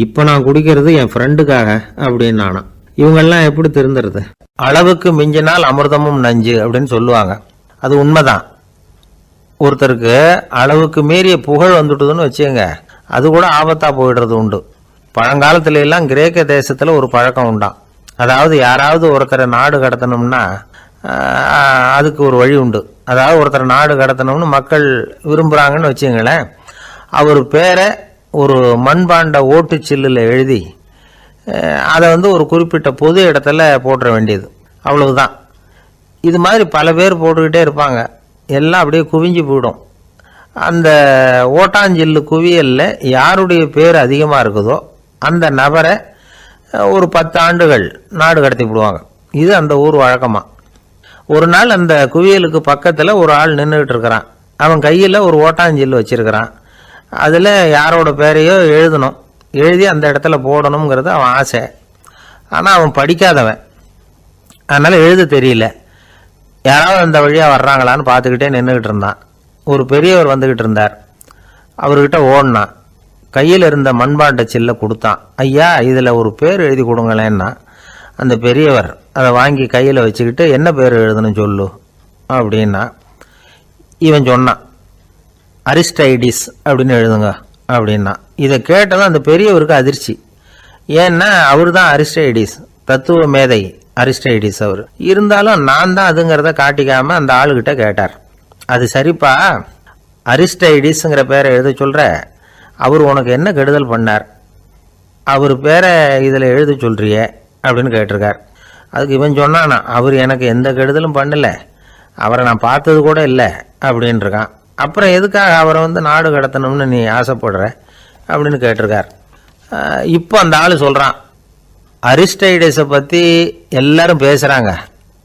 இப்போ நான் குடிக்கிறது என் ஃப்ரெண்டுக்காக அப்படின்னு நானா. இவங்கெல்லாம் எப்படி திருந்துறது? அளவுக்கு மிஞ்சினால் அமிர்தமும் நஞ்சு அப்படின்னு சொல்லுவாங்க. அது உண்மைதான். ஒருத்தருக்கு அளவுக்கு மீறிய புகழ் வந்துட்டுதுன்னு வச்சுங்க, அது கூட ஆபத்தாக போயிடுறது உண்டு. பழங்காலத்துல எல்லாம் கிரேக்க தேசத்தில் ஒரு பழக்கம் உண்டாம். அதாவது யாராவது ஒருத்தரை நாடு கடத்தணும்னா அதுக்கு ஒரு வழி உண்டு. அதாவது ஒருத்தரை நாடு கடத்தணும்னு மக்கள் விரும்புகிறாங்கன்னு வச்சுங்களேன், அவர் பேரை ஒரு மண்பாண்ட ஓட்டுச்சில்லில் எழுதி அதை ஒரு குறிப்பிட்ட பொது இடத்துல போட்டுற வேண்டியது, அவ்வளவுதான். இது மாதிரி பல பேர் போட்டுக்கிட்டே இருப்பாங்க. எல்லாம் அப்படியே குவிஞ்சு போயிடும். அந்த ஓட்டாஞ்சில்லு குவியலில் யாருடைய பேர் அதிகமாக இருக்குதோ அந்த நபரை ஒரு 10 ஆண்டுகள் நாடு கடத்தி விடுவாங்க. இது அந்த ஊர் வழக்கமாக. ஒரு நாள் அந்த குவியலுக்கு பக்கத்தில் ஒரு ஆள் நின்றுக்கிட்டு இருக்கிறான். அவன் கையில் ஒரு ஓட்டாஞ்சில்லு வச்சிருக்கிறான். அதில் யாரோட பேரையோ எழுதணும், எழுதி அந்த இடத்துல போடணுங்கிறது அவன் ஆசை. ஆனால் அவன் படிக்காதவன், அதனால் எழுத தெரியல. யாராவது அந்த வழியாக வர்றாங்களான்னு பார்த்துக்கிட்டே நின்றுக்கிட்டு இருந்தான். ஒரு பெரியவர் வந்துக்கிட்டு இருந்தார். அவர்கிட்ட ஓடினான். கையில் இருந்த மண்பாண்ட சில்லை கொடுத்தான். ஐயா, இதில் ஒரு பேர் எழுதி கொடுங்களேன்னா. அந்த பெரியவர் அதை வாங்கி கையில் வச்சுக்கிட்டு, என்ன பேர் எழுதணும் சொல்லு அப்படின்னா. இவன் சொன்னான், அரிஸ்டைடிஸ் அப்படின்னு எழுதுங்க அப்படின்னா. இதை கேட்டதும் அந்த பெரியவருக்கு அதிர்ச்சி. ஏன்னா அவர் தான் அரிஸ்டைடிஸ், தத்துவ மேதை அரிஸ்டைடிஸ் அவர். இருந்தாலும் நான் தான் அதுங்கிறத காட்டிக்காம அந்த ஆளுகிட்ட கேட்டார். அது சரிப்பா, அரிஸ்டைடிஸ்ங்கிற பேரை எழுத சொல்கிற, அவர் உனக்கு என்ன கெடுதல் பண்ணார், அவர் பேரை இதில் எழுத சொல்கிறியே அப்படின்னு கேட்டிருக்கார். அதுக்கு இவன் சொன்னானா, அவர் எனக்கு எந்த கெடுதலும் பண்ணலை, அவரை நான் பார்த்தது கூட இல்லை அப்படின்ட்டுருக்கான். அப்புறம் எதுக்காக அவரை நாடு கடத்தணும்னு நீ ஆசைப்படுற அப்படின்னு கேட்டிருக்கார். இப்போ அந்த ஆள் சொல்கிறான், அரிஸ்டைடஸை பற்றி எல்லாரும் பேசுகிறாங்க,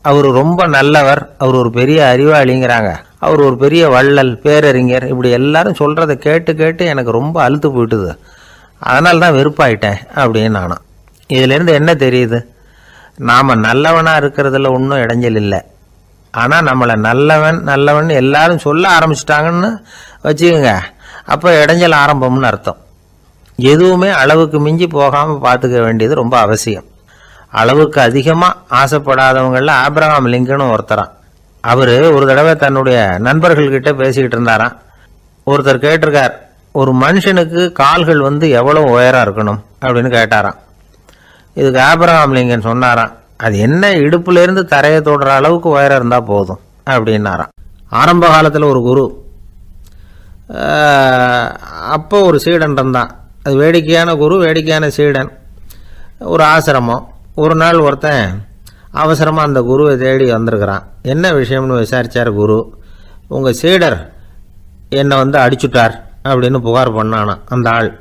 அவர் ரொம்ப நல்லவர், அவர் ஒரு பெரிய அறிவாளிங்கிறாங்க, அவர் ஒரு பெரிய வள்ளல், பேரறிஞர், இப்படி எல்லாரும் சொல்கிறத கேட்டு கேட்டு எனக்கு ரொம்ப அழுத்து போயிட்டுது, அதனால தான் வெறுப்பாயிட்டேன் அப்படின்னு நானும். இதிலேருந்து என்ன தெரியுது, நாம் நல்லவனாக இருக்கிறதுல ஒன்றும் இடைஞ்சல் இல்லை. ஆனால் நம்மளை நல்லவன் நல்லவன் எல்லாரும் சொல்ல ஆரம்பிச்சிட்டாங்கன்னு வச்சுக்கோங்க, அப்போ இடைஞ்சல் ஆரம்பம்னு அர்த்தம். எதுவுமே அளவுக்கு மிஞ்சி போகாமல் பார்த்துக்க வேண்டியது ரொம்ப அவசியம். அளவுக்கு அதிகமாக ஆசைப்படாதவங்களில் ஆப்ரஹாம் லிங்கனும் ஒருத்தரான். அவர் ஒரு தடவை தன்னுடைய நண்பர்கள்கிட்ட பேசிக்கிட்டு இருந்தாராம். ஒருத்தர் கேட்டிருக்கார், ஒரு மனுஷனுக்கு கால்கள் எவ்வளோ உயரம் இருக்கணும் அப்படின்னு கேட்டாராம். இதுக்கு ஆப்ரஹாம் லிங்கன் சொன்னாராம், அது என்ன, இடுப்புலேருந்து தரையை தொடுற அளவுக்கு உயரம் இருந்தால் போதும் அப்படின்னாராம். ஆரம்ப காலத்தில் ஒரு குரு, அப்போ ஒரு சீடன் இருந்தான். அது வேடிக்கையான குரு, வேடிக்கையான சீடன். ஒரு ஆசிரமம். ஒரு நாள் ஒருத்தன் அவசரமாக அந்த குருவை தேடி வந்திருக்கிறான். என்ன விஷயம்னு விசாரித்தார் குரு. உங்கள் சீடர் என்னை அடிச்சுட்டார் அப்படின்னு புகார் பண்ணானா அந்த ஆள்.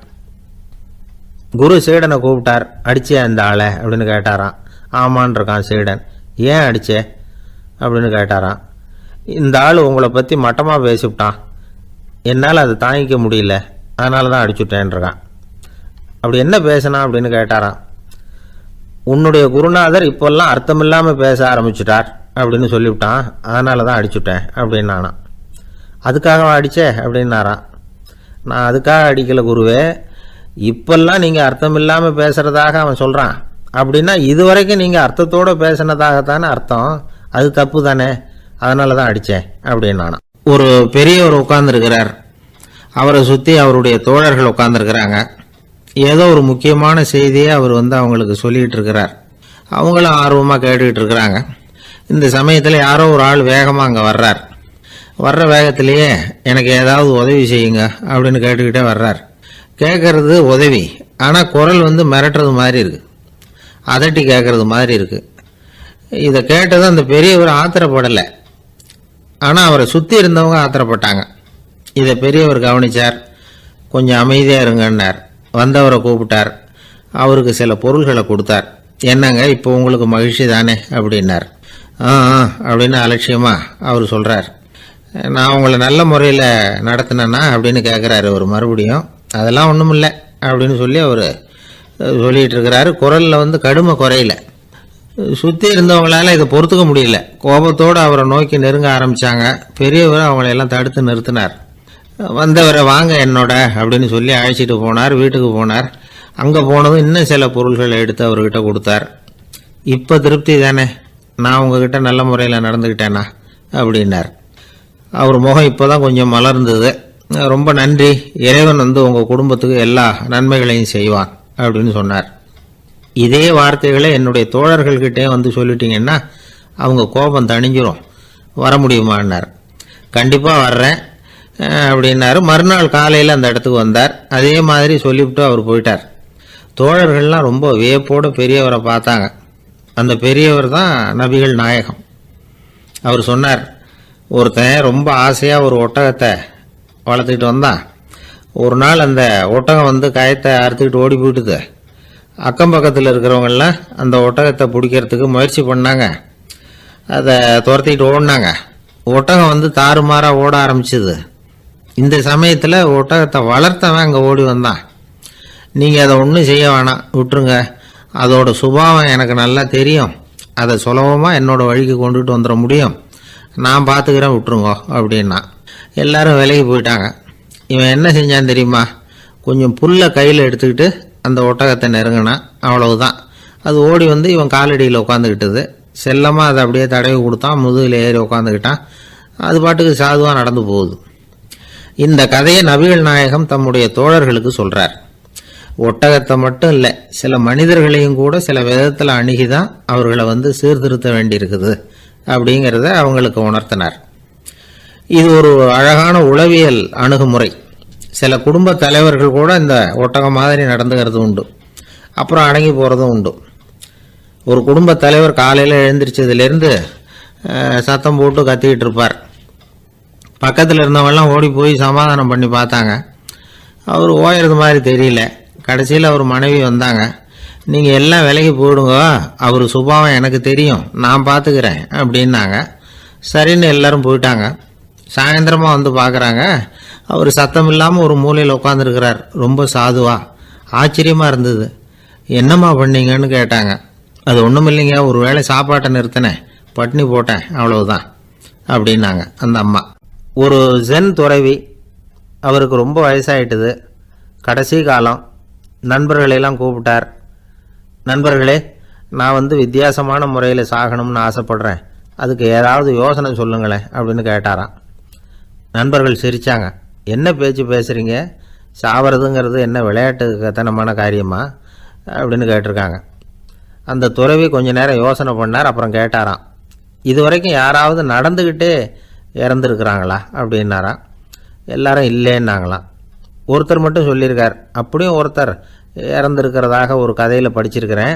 குரு சீடனை கூப்பிட்டார். அடிச்சே அந்த ஆளை அப்படின்னு கேட்டாராம். ஆமான் இருக்கான் சீடன். ஏன் அடிச்சே அப்படின்னு கேட்டாராம். இந்த ஆள் உங்களை பற்றி மட்டமாக பேசிவிட்டான், என்னால் அதை தாங்கிக்க முடியல, அதனால தான் அடிச்சுட்டேன்றான். அப்படி என்ன பேசினா அப்படின்னு கேட்டாராம். உன்னுடைய குருநாதர் இப்போல்லாம் அர்த்தமில்லாமல் பேச ஆரம்பிச்சுட்டார் அப்படின்னு சொல்லிவிட்டான், அதனால தான் அடிச்சுட்டேன் அப்படின்னானா. அதுக்காக அடித்தே அப்படின்னாராம். நான் அதுக்காக அடிக்கலை குருவே, இப்பெல்லாம் நீங்கள் அர்த்தமில்லாமல் பேசுகிறதாக அவன் சொல்கிறான் அப்படின்னா இதுவரைக்கும் நீங்கள் அர்த்தத்தோடு பேசினதாகத்தானே அர்த்தம், அது தப்பு தானே, அதனால தான் அடித்தேன் அப்படின்னானா. ஒரு பெரியவர் உட்கார்ந்துருக்கிறார், அவரை சுற்றி அவருடைய தோழர்கள் உட்காந்துருக்கிறாங்க. ஏதோ ஒரு முக்கியமான செய்தியை அவர் அவங்களுக்கு சொல்லிகிட்டு இருக்கிறார். அவங்களும் ஆர்வமாக கேட்டுக்கிட்டு இருக்கிறாங்க. இந்த சமயத்தில் யாரோ ஒரு ஆள் வேகமாக அங்கே வர்றார். வர்ற வேகத்திலேயே எனக்கு ஏதாவது உதவி செய்யுங்க அப்படின்னு கேட்டுக்கிட்டே வர்றார். கேட்கறது உதவி, ஆனால் குரல் மிரட்டுறது மாதிரி இருக்குது, அதட்டி கேட்கறது மாதிரி இருக்குது. இதை கேட்டது அந்த பெரியவர் ஆத்திரப்படலை, ஆனால் அவரை சுற்றி இருந்தவங்க ஆத்திரப்பட்டாங்க. இதை பெரியவர் கவனித்தார். கொஞ்சம் அமைதியாக இருங்கன்னார். வந்தவரை கூப்பிட்டார், அவருக்கு சில பொருள்களை கொடுத்தார். என்னங்க இப்போ உங்களுக்கு மகிழ்ச்சி தானே அப்படின்னார். அப்படின்னு அலட்சியமாக அவர் சொல்கிறார். நான் உங்களை நல்ல முறையில் நடத்தினேன்னா அப்படின்னு கேட்குறாரு அவர் மறுபடியும். அதெல்லாம் ஒன்றும் இல்லை அப்படின்னு சொல்லி அவர் சொல்லிகிட்டு இருக்கிறாரு. குரலில் கடுமை குறையில. சுற்றி இருந்தவங்களால இதை பொறுத்துக்க முடியல. கோபத்தோடு அவரை நோக்கி நெருங்க ஆரம்பித்தாங்க. பெரியவர் அவங்களையெல்லாம் தடுத்து நிறுத்தினார். வந்தவரை வாங்க என்னோட அப்படின்னு சொல்லி அழைச்சிட்டு போனார். வீட்டுக்கு போனார். அங்கே போனதும் இன்னும் சில பொருள்களை எடுத்து அவர்கிட்ட கொடுத்தார். இப்போ திருப்தி தானே, நான் உங்ககிட்ட நல்ல முறையில் நடந்துக்கிட்டேனா அப்படின்னார். அவர் முகம் இப்போ தான் கொஞ்சம் மலர்ந்தது. ரொம்ப நன்றி, இறைவன் உங்கள் குடும்பத்துக்கு எல்லா நன்மைகளையும் செய்வான் அப்படின்னு சொன்னார். இதே வார்த்தைகளை என்னுடைய தோழர்கள்கிட்டே சொல்லிட்டீங்கன்னா அவங்க கோபம் தணிஞ்சிரும், வர முடியுமான்னார். கண்டிப்பாக வர்றேன் அப்படின்னாரு. மறுநாள் காலையில் அந்த இடத்துக்கு வந்தார். அதே மாதிரி சொல்லிவிட்டு அவர் போயிட்டார். தோழர்கள்லாம் ரொம்ப வியப்போடு பெரியவரை பார்த்தாங்க. அந்த பெரியவர் தான் நபிகள் நாயகம். அவர் சொன்னார், ஒருத்தன் ரொம்ப ஆசையாக ஒரு ஒட்டகத்தை வளர்த்துக்கிட்டு வந்தான். ஒரு நாள் அந்த ஒட்டகம் கயத்தை அறுத்துக்கிட்டு ஓடி போயிட்டுது. அக்கம் பக்கத்தில் இருக்கிறவங்கெல்லாம் அந்த ஒட்டகத்தை பிடிக்கிறதுக்கு முயற்சி பண்ணாங்க. அதை துரத்திக்கிட்டு ஓடினாங்க. ஒட்டகம் தாறுமாறாக ஓட ஆரம்பிச்சுது. இந்த சமயத்தில் ஒட்டகத்தை வளர்த்தவன் அங்கே ஓடி வந்தான். நீங்கள் அதை ஒன்றும் செய்ய வேணாம், விட்டுருங்க, அதோட சுபாவம் எனக்கு நல்லா தெரியும், அதை சுலபமாக என்னோடய வழிக்கு கொண்டுட்டு வந்துட முடியும், நான் பார்த்துக்கிறேன், விட்டுருங்கோ அப்படின்னா. எல்லாரும் விலகி போயிட்டாங்க. இவன் என்ன செஞ்சான் தெரியுமா? கொஞ்சம் புல்லை கையில் எடுத்துக்கிட்டு அந்த ஒட்டகத்தை நெருங்கினான். அவ்வளவுதான். அது ஓடி இவன் காலடியில் உட்காந்துக்கிட்டது. செல்லமாக அதை அப்படியே தடவி கொடுத்தான். முதுகில் ஏறி உட்காந்துக்கிட்டான். அது பாட்டுக்கு சாதுவாக நடந்து போகுது. இந்த கதையை நபிகள் நாயகம் தம்முடைய தோழர்களுக்கு சொல்கிறார். ஒட்டகத்தை மட்டும் இல்லை, சில மனிதர்களையும் கூட சில விதத்தில் அணுகி தான் அவர்களை சீர்திருத்த வேண்டியிருக்குது அப்படிங்கிறத அவங்களுக்கு உணர்த்தினார். இது ஒரு அழகான உளவியல் அணுகுமுறை. சில குடும்ப தலைவர்கள் கூட இந்த ஒட்டகம் மாதிரி நடந்துக்கிறது உண்டு, அப்புறம் அடங்கி போகிறதும் உண்டு. ஒரு குடும்ப தலைவர் காலையில் எழுந்திரிச்சதுலேருந்து சத்தம் போட்டு கத்திக்கிட்டு இருப்பார். பக்கத்தில் இருந்தவங்கெல்லாம் ஓடி போய் சமாதானம் பண்ணி பார்த்தாங்க. அவர் ஓயறது மாதிரி தெரியல. கடைசியில் அவர் மனைவி வந்தாங்க. நீங்கள் எல்லாம் விலகி போயிடுங்க, அவர் சுபாவம் எனக்கு தெரியும், நான் பார்த்துக்கிறேன் அப்படின்னாங்க. சரின்னு எல்லாரும் போயிட்டாங்க. சாயந்தரமாக பார்க்குறாங்க, அவர் சத்தம் இல்லாமல் ஒரு மூலையில் உட்காந்துருக்கிறார். ரொம்ப சாதுவா. ஆச்சரியமாக இருந்தது. என்னம்மா பண்ணீங்கன்னு கேட்டாங்க. அது ஒன்றும் இல்லைங்க, ஒரு வேளை சாப்பாட்டை நிறுத்தினேன், பட்னி போட்டேன், அவ்வளவுதான் அப்படின்னாங்க அந்த அம்மா. ஒரு ஜென் துறவி, அவருக்கு ரொம்ப வயசாயிட்டுது, கடைசி காலம். நண்பர்களெல்லாம் கூப்பிட்டார். நண்பர்களே, நான் வித்தியாசமான முறையில் சாகணும்னு ஆசைப்படுறேன், அதுக்கு ஏதாவது யோசனை சொல்லுங்களேன் அப்படின்னு கேட்டாராம். நண்பர்கள் சிரித்தாங்க. என்ன பேச்சு பேசுகிறீங்க, சாவறதுங்கிறது என்ன விளையாட்டுத்தனமான காரியமா அப்படின்னு கேட்டிருக்காங்க. அந்த துறவி கொஞ்ச நேரம் யோசனை பண்ணார். அப்புறம் கேட்டாராம், இது வரைக்கும் யாராவது நடந்துக்கிட்டே இறந்துருக்குறாங்களா அப்படின்னாராம். எல்லாரும் இல்லைன்னாங்களாம். ஒருத்தர் மட்டும் சொல்லியிருக்கார், அப்படியும் ஒருத்தர் இறந்துருக்கிறதாக ஒரு கதையில் படிச்சிருக்கிறேன்,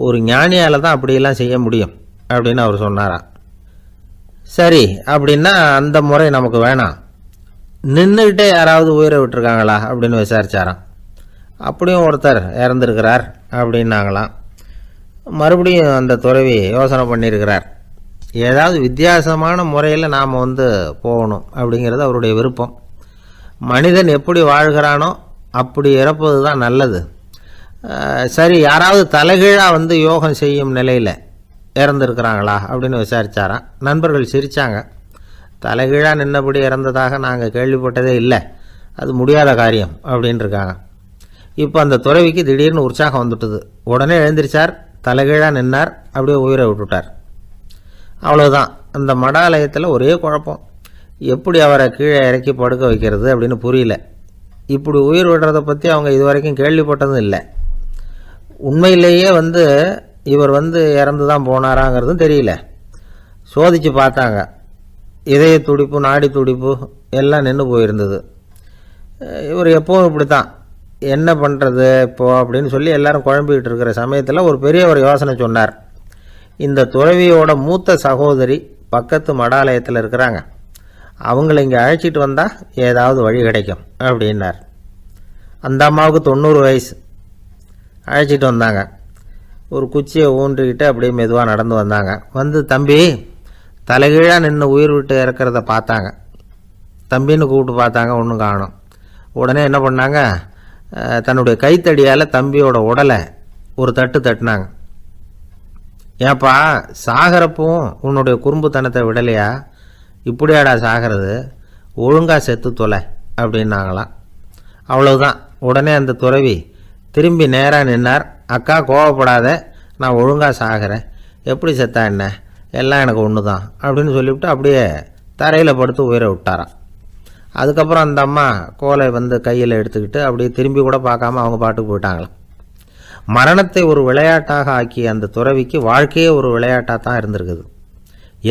ஒரு ஞானியால் தான் அப்படியெல்லாம் செய்ய முடியும் அப்படின்னு அவர் சொன்னாராம். சரி, அப்படின்னா அந்த முறை நமக்கு வேணாம், நின்றுக்கிட்டே யாராவது உயிரை விட்டுருக்காங்களா அப்படின்னு விசாரிச்சாராம். அப்படியும் ஒருத்தர் இறந்துருக்கிறார் அப்படின்னாங்களாம். மறுபடியும் அந்த துறவி யோசனை பண்ணியிருக்கிறார். ஏதாவது வித்தியாசமான முறையில் நாம் போகணும் அப்படிங்கிறது அவருடைய விருப்பம். மனிதன் எப்படி வாழ்கிறானோ அப்படி இறப்பது தான் நல்லது. சரி, யாராவது தலைகீழாக யோகம் செய்யும் நிலையில் இறந்துருக்கிறாங்களா அப்படின்னு விசாரித்தாராம். நண்பர்கள் சிரித்தாங்க. தலைகீழாக நின்னபடி இறந்ததாக நாங்கள் கேள்விப்பட்டதே இல்லை, அது முடியாத காரியம் அப்படின்னு இருக்காங்க. இப்போ அந்த துறவிக்கு திடீர்னு உற்சாகம் வந்துட்டுது. உடனே எழுந்திரிச்சார், தலைகீழாக நின்னார், அப்படியே உயிரை விட்டுட்டார். அவ்வளோதான். அந்த மடாலயத்தில் ஒரே குழப்பம். எப்படி அவரை கீழே இறக்கி படுக்க வைக்கிறது அப்படின்னு புரியல. இப்படி உயிர் விடுறதை பற்றி அவங்க இது வரைக்கும் கேள்விப்பட்டதும் இல்லை. உண்மையிலேயே இவர் இறந்து தான் போனாராங்கிறதும் தெரியல. சோதித்து பார்த்தாங்க. இதய துடிப்பு, நாடி துடிப்பு எல்லாம் நின்று போயிருந்தது. இவர் எப்பவும் இப்படி தான், என்ன பண்ணுறது இப்போது அப்படின்னு சொல்லி எல்லாரும் குழம்பிக்கிட்டு இருக்கிற சமயத்தில் ஒரு பெரியவர் யோசனை சொன்னார். இந்த துறவியோட மூத்த சகோதரி பக்கத்து மடாலயத்தில் இருக்கிறாங்க, அவங்கள இங்கே அழைச்சிட்டு வந்தால் ஏதாவது வழி கிடைக்கும் அப்படின்னார். அந்த அம்மாவுக்கு 90 வயசு. அழைச்சிட்டு வந்தாங்க. ஒரு குச்சியை ஊன்றிக்கிட்டு அப்படியே மெதுவாக நடந்து வந்தாங்க. தம்பி தலைகீழாக நின்று உயிர் விட்டு இறக்கிறத பார்த்தாங்க. தம்பின்னு கூப்பிட்டு பார்த்தாங்க, ஒன்றும் காணோம். உடனே என்ன பண்ணாங்க, தன்னுடைய கைத்தடியால் தம்பியோட உடலை ஒரு தட்டு தட்டினாங்க. ஏப்பா, சாகிறப்பவும் உன்னுடைய குறும்புத்தனத்தை விடலையா? இப்படியாடா சாகிறது, ஒழுங்காக செத்து தொலை அப்படின்னாங்களாம். அவ்வளவுதான். உடனே அந்த துறவி திரும்பி நேராக நின்னார். அக்கா, கோவப்படாத, நான் ஒழுங்காக சாகிறேன், எப்படி செத்தா என்ன, எல்லாம் எனக்கு ஒன்று தான் அப்படின்னு சொல்லிவிட்டு அப்படியே தரையில் படுத்து உயிரை விட்டாராம். அதுக்கப்புறம் அந்த அம்மா கோலை கையில் எடுத்துக்கிட்டு அப்படியே திரும்பி கூட பார்க்காம அவங்க பாட்டுக்கு போயிட்டாங்களாம். மரணத்தை ஒரு விளையாட்டாக ஆக்கிய அந்த துறவிக்கு வாழ்க்கையே ஒரு விளையாட்டாக தான் இருந்திருக்குது.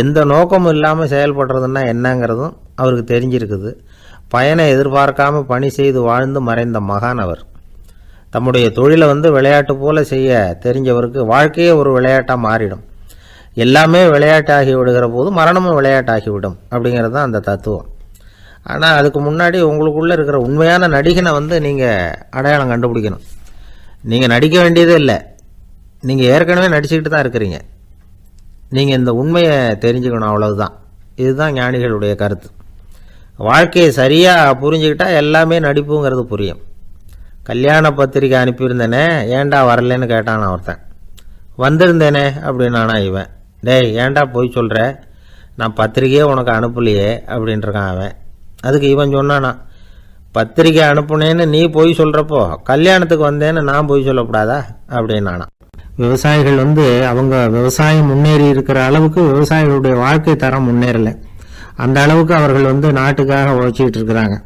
எந்த நோக்கமும் இல்லாமல் செயல்படுறதுன்னா என்னங்கிறதும் அவருக்கு தெரிஞ்சிருக்குது. பயனை எதிர்பார்க்காம பணி செய்து வாழ்ந்து மறைந்த மகான் அவர். தம்முடைய தொழிலை விளையாட்டு போல செய்ய தெரிஞ்சவருக்கு வாழ்க்கையே ஒரு விளையாட்டாக மாறிடும். எல்லாமே விளையாட்டாகி விடுகிற போது மரணமும் விளையாட்டாகிவிடும் அப்படிங்கிறது தான் அந்த தத்துவம். ஆனால் அதுக்கு முன்னாடி உங்களுக்குள்ளே இருக்கிற உண்மையான நடிகனை நீங்கள் அடையாளம் கண்டுபிடிக்கணும். நீங்கள் நடிக்க வேண்டியதே இல்லை, நீங்கள் ஏற்கனவே நடிச்சுக்கிட்டு தான் இருக்கிறீங்க. நீங்கள் இந்த உண்மையை தெரிஞ்சுக்கணும், அவ்வளவுதான். இதுதான் ஞானிகளுடைய கருத்து. வாழ்க்கையை சரியாக புரிஞ்சுக்கிட்டால் எல்லாமே நடிப்புங்கிறது புரியும். கல்யாண பத்திரிக்கை அனுப்பியிருந்தேனே, ஏன்டா வரலன்னு கேட்டான் ஒருத்தன். வந்திருந்தேனே அப்படின்னானா இவன். டேய், ஏன்டா போய் சொல்கிற, நான் பத்திரிக்கையே உனக்கு அனுப்பலையே அப்படின்ட்டுருக்கான் அவன். அதுக்கு இவன் சொன்னானா, பத்திரிக்கை அனுப்புனேன்னு நீ போய் சொல்கிறப்போ கல்யாணத்துக்கு வந்தேன்னு நான் போய் சொல்லக்கூடாதா அப்படின்னானா. விவசாயிகள் அவங்க விவசாயம் முன்னேறி இருக்கிற அளவுக்கு விவசாயிகளுடைய வாழ்க்கை தரம் முன்னேறலை. அந்த அளவுக்கு அவர்கள் நாட்டுக்காக உழைச்சிக்கிட்டு இருக்கிறாங்க.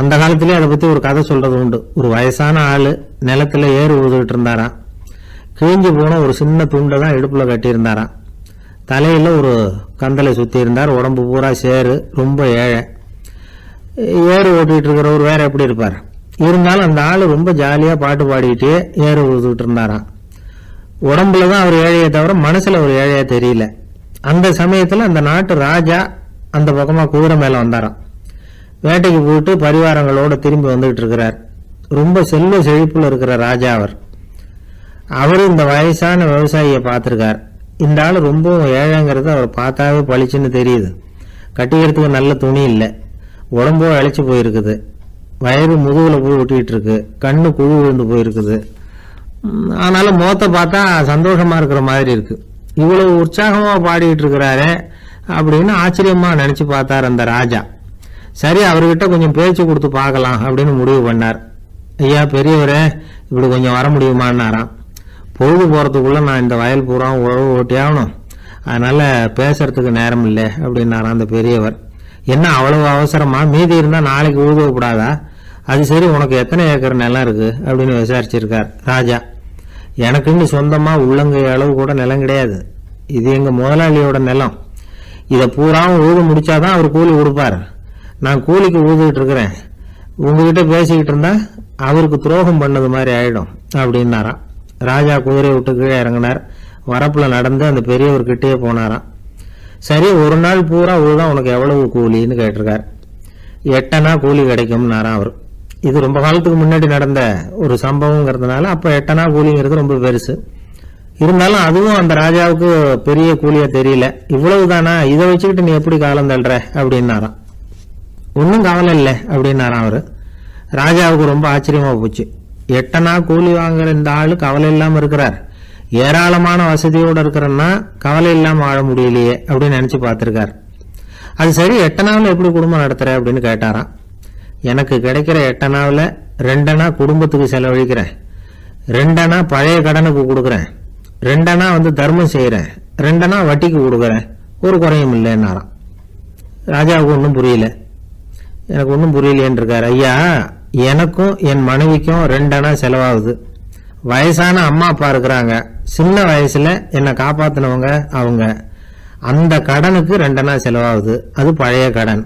அந்த காலத்திலே அதை பற்றி ஒரு கதை சொல்கிறது உண்டு. ஒரு வயசான ஆள் நிலத்தில் ஏறு உழுதுகிட்டு இருந்தாராம். கிழிஞ்சு போன ஒரு சின்ன துண்டை தான் இடுப்பில் கட்டியிருந்தாராம். தலையில் ஒரு கந்தலை சுற்றி இருந்தார். உடம்பு பூரா சேரு, ரொம்ப ஏழை. ஏறு ஓட்டிகிட்டு இருக்கிறவர் வேறு எப்படி இருப்பார்? இருந்தாலும் அந்த ஆள் ரொம்ப ஜாலியாக பாட்டு பாடிக்கிட்டே ஏறு உழுதுகிட்டு இருந்தாராம். உடம்புல தான் அவர் ஏழையை தவிர மனசில் ஒரு ஏழையாக தெரியல. அந்த சமயத்தில் அந்த நாட்டு ராஜா அந்த பக்கமாக குதிரை மேலே வந்தாராம். வேட்டைக்கு போயிட்டு பரிவாரங்களோடு திரும்பி வந்துகிட்டு இருக்கிறார். ரொம்ப செல்வ செழிப்பில் இருக்கிற ராஜா அவர் இந்த வயசான விவசாயியை பார்த்துருக்கார். இந்த ஆள் ரொம்பவும் ஏழைங்கிறது அவர் பார்த்தாவே பளிச்சுன்னு தெரியுது. கட்டிக்கிறதுக்கு நல்ல துணி இல்லை, உடம்போ இழைச்சி போயிருக்குது, வயிறு முதுகில் போய் ஒட்டிகிட்டு இருக்கு, கண்ணு குழு விழுந்து போயிருக்குது. ஆனாலும் முகத்தை பார்த்தா சந்தோஷமாக இருக்கிற மாதிரி இருக்கு. இவ்வளவு உற்சாகமாக பாடிக்கிட்டு இருக்கிறாரே அப்படின்னு ஆச்சரியமாக நினச்சி பார்த்தார் அந்த ராஜா. சரி, அவர்கிட்ட கொஞ்சம் பேச்சு கொடுத்து பார்க்கலாம் அப்படின்னு முடிவு பண்ணார். ஐயா பெரியவரே, இப்படி கொஞ்சம் வர முடியுமான்னாராம். பொழுது போகிறதுக்குள்ளே நான் இந்த வயல் பூரா உழவு ஓட்டி ஆகணும், அதனால் பேசுறதுக்கு நேரம் இல்லை அப்படின்னாராம் அந்த பெரியவர். என்ன அவ்வளவு அவசரமா, மீதி இருந்தால் நாளைக்கு உழுதக்கூடாதா? அது சரி, உனக்கு எத்தனை ஏக்கர் நிலம் இருக்குது அப்படின்னு விசாரிச்சிருக்கார் ராஜா. எனக்குன்னு சொந்தமாக உள்ளங்கை அளவு கூட நிலம் கிடையாது, இது எங்கள் முதலாளியோட நிலம். இதை பூராவும் உழுது முடிச்சாதான் அவர் கூலி கொடுப்பார். நான் கூலிக்கு ஊதுகிட்டு இருக்கிறேன், உங்ககிட்ட பேசிக்கிட்டு இருந்தா அவருக்கு துரோகம் பண்ணது மாதிரி ஆயிடும் அப்படின்னாராம். ராஜா குதிரையை விட்டு கீழே இறங்கினார். வரப்புல நடந்து அந்த பெரியவர்கிட்டயே போனாராம். சரி, ஒரு நாள் பூரா உழுதான் உனக்கு எவ்வளவு கூலின்னு கேட்டிருக்கார். 8 அணா கூலி கிடைக்கும்னாராம் அவர். இது ரொம்ப காலத்துக்கு முன்னாடி நடந்த ஒரு சம்பவங்கிறதுனால அப்போ 8 அணா கூலிங்கிறது ரொம்ப பெருசு. இருந்தாலும் அதுவும் அந்த ராஜாவுக்கு பெரிய கூலியா தெரியல. இவ்வளவு தானா, இதை வச்சுக்கிட்டு நீ எப்படி காலம் தள்ளுற அப்படின்னாராம். ஒன்றும் கவலை இல்லை அப்படின்னாராம் அவரு. ராஜாவுக்கு ரொம்ப ஆச்சரியமா போச்சு. 8 அணா கூலி வாங்குற இந்த ஆளு கவலை இல்லாம இருக்கிறார், ஏராளமான வசதியோட இருக்கிறன்னா கவலை இல்லாம வாழ முடியலையே அப்படின்னு நினைச்சு பார்த்திருக்கார். அது சரி, 8 அணாவில் எப்படி குடும்பம் நடத்துற அப்படின்னு கேட்டாராம். எனக்கு கிடைக்கிற 8 அணாவில் 2 அணா குடும்பத்துக்கு செலவழிக்கிறேன், 2 அணா பழைய கடனுக்கு கொடுக்குறேன், 2 அணா தர்மம் செய்யறேன், 2 அணா வட்டிக்கு கொடுக்குறேன், ஒரு குறையும் இல்லைன்னாராம். ராஜாவுக்கு ஒன்றும் புரியல. எனக்கு ஒன்றும் புரியலேன்னு இருக்காரு. ஐயா, எனக்கும் என் மனைவிக்கும் 2 அணா செலவாகுது. வயசான அம்மா அப்பா இருக்கிறாங்க, சின்ன வயசுல என்னை காப்பாத்தினவங்க அவங்க. அந்த கடனுக்கு 2 அணா செலவாகுது, அது பழைய கடன்.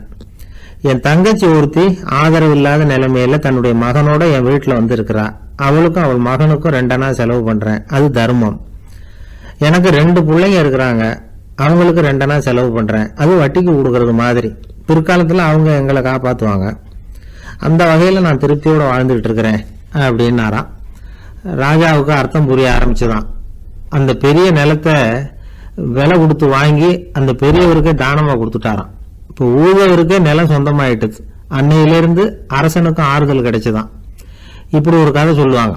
என் தங்கச்சி ஒருத்தி ஆதரவு இல்லாத நிலைமையில தன்னுடைய மகனோட என் வீட்டில் இருக்கிறா. அவளுக்கும் அவள் மகனுக்கும் 2 அணா செலவு பண்றேன், அது தர்மம். எனக்கு 2 பிள்ளைங்க இருக்கிறாங்க, அவங்களுக்கு 2 அணா செலவு பண்றேன், அது வட்டிக்கு கொடுக்கறது மாதிரி. பிற்காலத்துல அவங்க எங்களை காப்பாத்துவாங்க. அந்த வகையில நான் திருப்தியோட வாழ்ந்துகிட்டு இருக்கிறேன் அப்படின்னாராம். ராஜாவுக்கு அர்த்தம் புரிய ஆரம்பிச்சுதான். அந்த பெரிய நிலத்தை விலை கொடுத்து வாங்கி அந்த பெரியவருக்கே தானமா கொடுத்துட்டாராம். இப்போ ஊழவருக்கே நிலம் சொந்தமாயிட்டுது. அன்னையிலிருந்து அரசனுக்கும் ஆறுதல் கிடைச்சுதான். இப்படி ஒரு கதை சொல்லுவாங்க.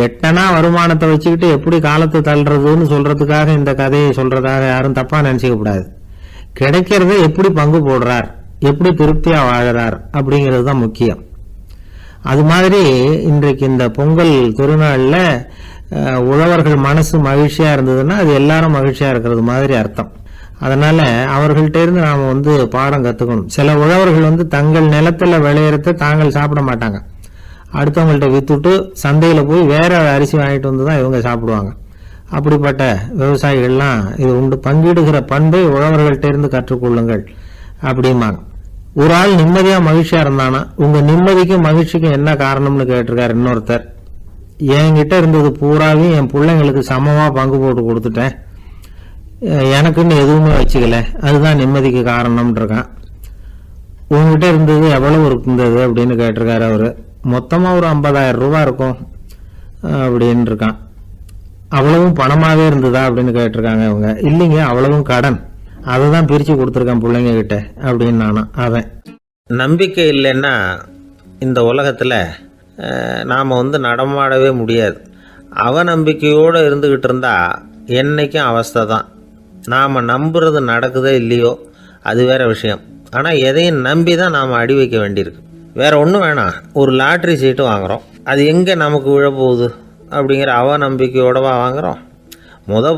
8 அணா வருமானத்தை வச்சுக்கிட்டு எப்படி காலத்தை தள்ளுறதுன்னு சொல்றதுக்காக இந்த கதையை சொல்றதாக யாரும் தப்பா நினைச்சுக்க கூடாது. கிடைக்கிறத எப்படி பங்கு போடுறார், எப்படி திருப்தியா வாழறார் அப்படிங்கிறது தான் முக்கியம். அது மாதிரி இன்றைக்கு இந்த பொங்கல் திருநாள்ல உழவர்கள் மனசு மகிழ்ச்சியா இருந்ததுன்னா அது எல்லாரும் மகிழ்ச்சியா இருக்கிறது மாதிரி அர்த்தம். அதனால அவர்கள்ட்ட இருந்து நாம பாடம் கத்துக்கணும். சில உழவர்கள் தங்கள் நிலத்துல விளையறத தாங்கள் சாப்பிட மாட்டாங்க, அடுத்தவங்கள்ட்ட வித்துட்டு சந்தையில போய் வேற அரிசி வாங்கிட்டு வந்துதான் இவங்க சாப்பிடுவாங்க. அப்படிப்பட்ட விவசாயிகள்லாம் இது உண்டு. பங்கிடுகிற பண்பை உழவர்கள்ட்ட இருந்து கற்றுக்கொள்ளுங்கள் அப்படிம்பாங்க. ஒரு ஆள் நிம்மதியா மகிழ்ச்சியா இருந்தானா, உங்க நிம்மதிக்கும் மகிழ்ச்சிக்கும் என்ன காரணம்னு கேட்டிருக்காரு இன்னொருத்தர். என்கிட்ட இருந்தது பூராவையும் என் பிள்ளைங்களுக்கு சமமா பங்கு போட்டு கொடுத்துட்டேன், எனக்குன்னு எதுவுமே வச்சுக்கல, அதுதான் நிம்மதிக்கு காரணம்னு இருக்கான். உங்ககிட்ட இருந்தது எவ்வளவு இருந்தது அப்படின்னு கேட்டிருக்காரு அவரு. மொத்தமா ஒரு 50,000 ரூபாய் இருக்கும் அப்படின்னு இருக்கான். அவ்வளவும் பணமாவே இருந்ததா அப்படின்னு கேட்டிருக்காங்க அவங்க. இல்லைங்க, அவ்வளவும் கடன், அதை தான் பிரிச்சு கொடுத்துருக்கேன் பிள்ளைங்க கிட்ட அப்படின்னு நானும். அவன் நம்பிக்கை இல்லைன்னா இந்த உலகத்தில் நாம் நடமாடவே முடியாது. அவநம்பிக்கையோடு இருந்துக்கிட்டு இருந்தால் என்றைக்கும் அவஸ்தை தான். நாம் நம்புறது நடக்குதோ இல்லையோ அது வேற விஷயம். ஆனால் எதையும் நம்பி தான் நாம் அடி வைக்க வேண்டியிருக்கு. வேற ஒன்றும் வேணாம், ஒரு லாட்ரி சீட்டு வாங்குகிறோம், அது எங்கே நமக்கு விழப்போகுது அப்படிங்கிற அவநம்பிக்கையோடவா வாங்குகிறோம்.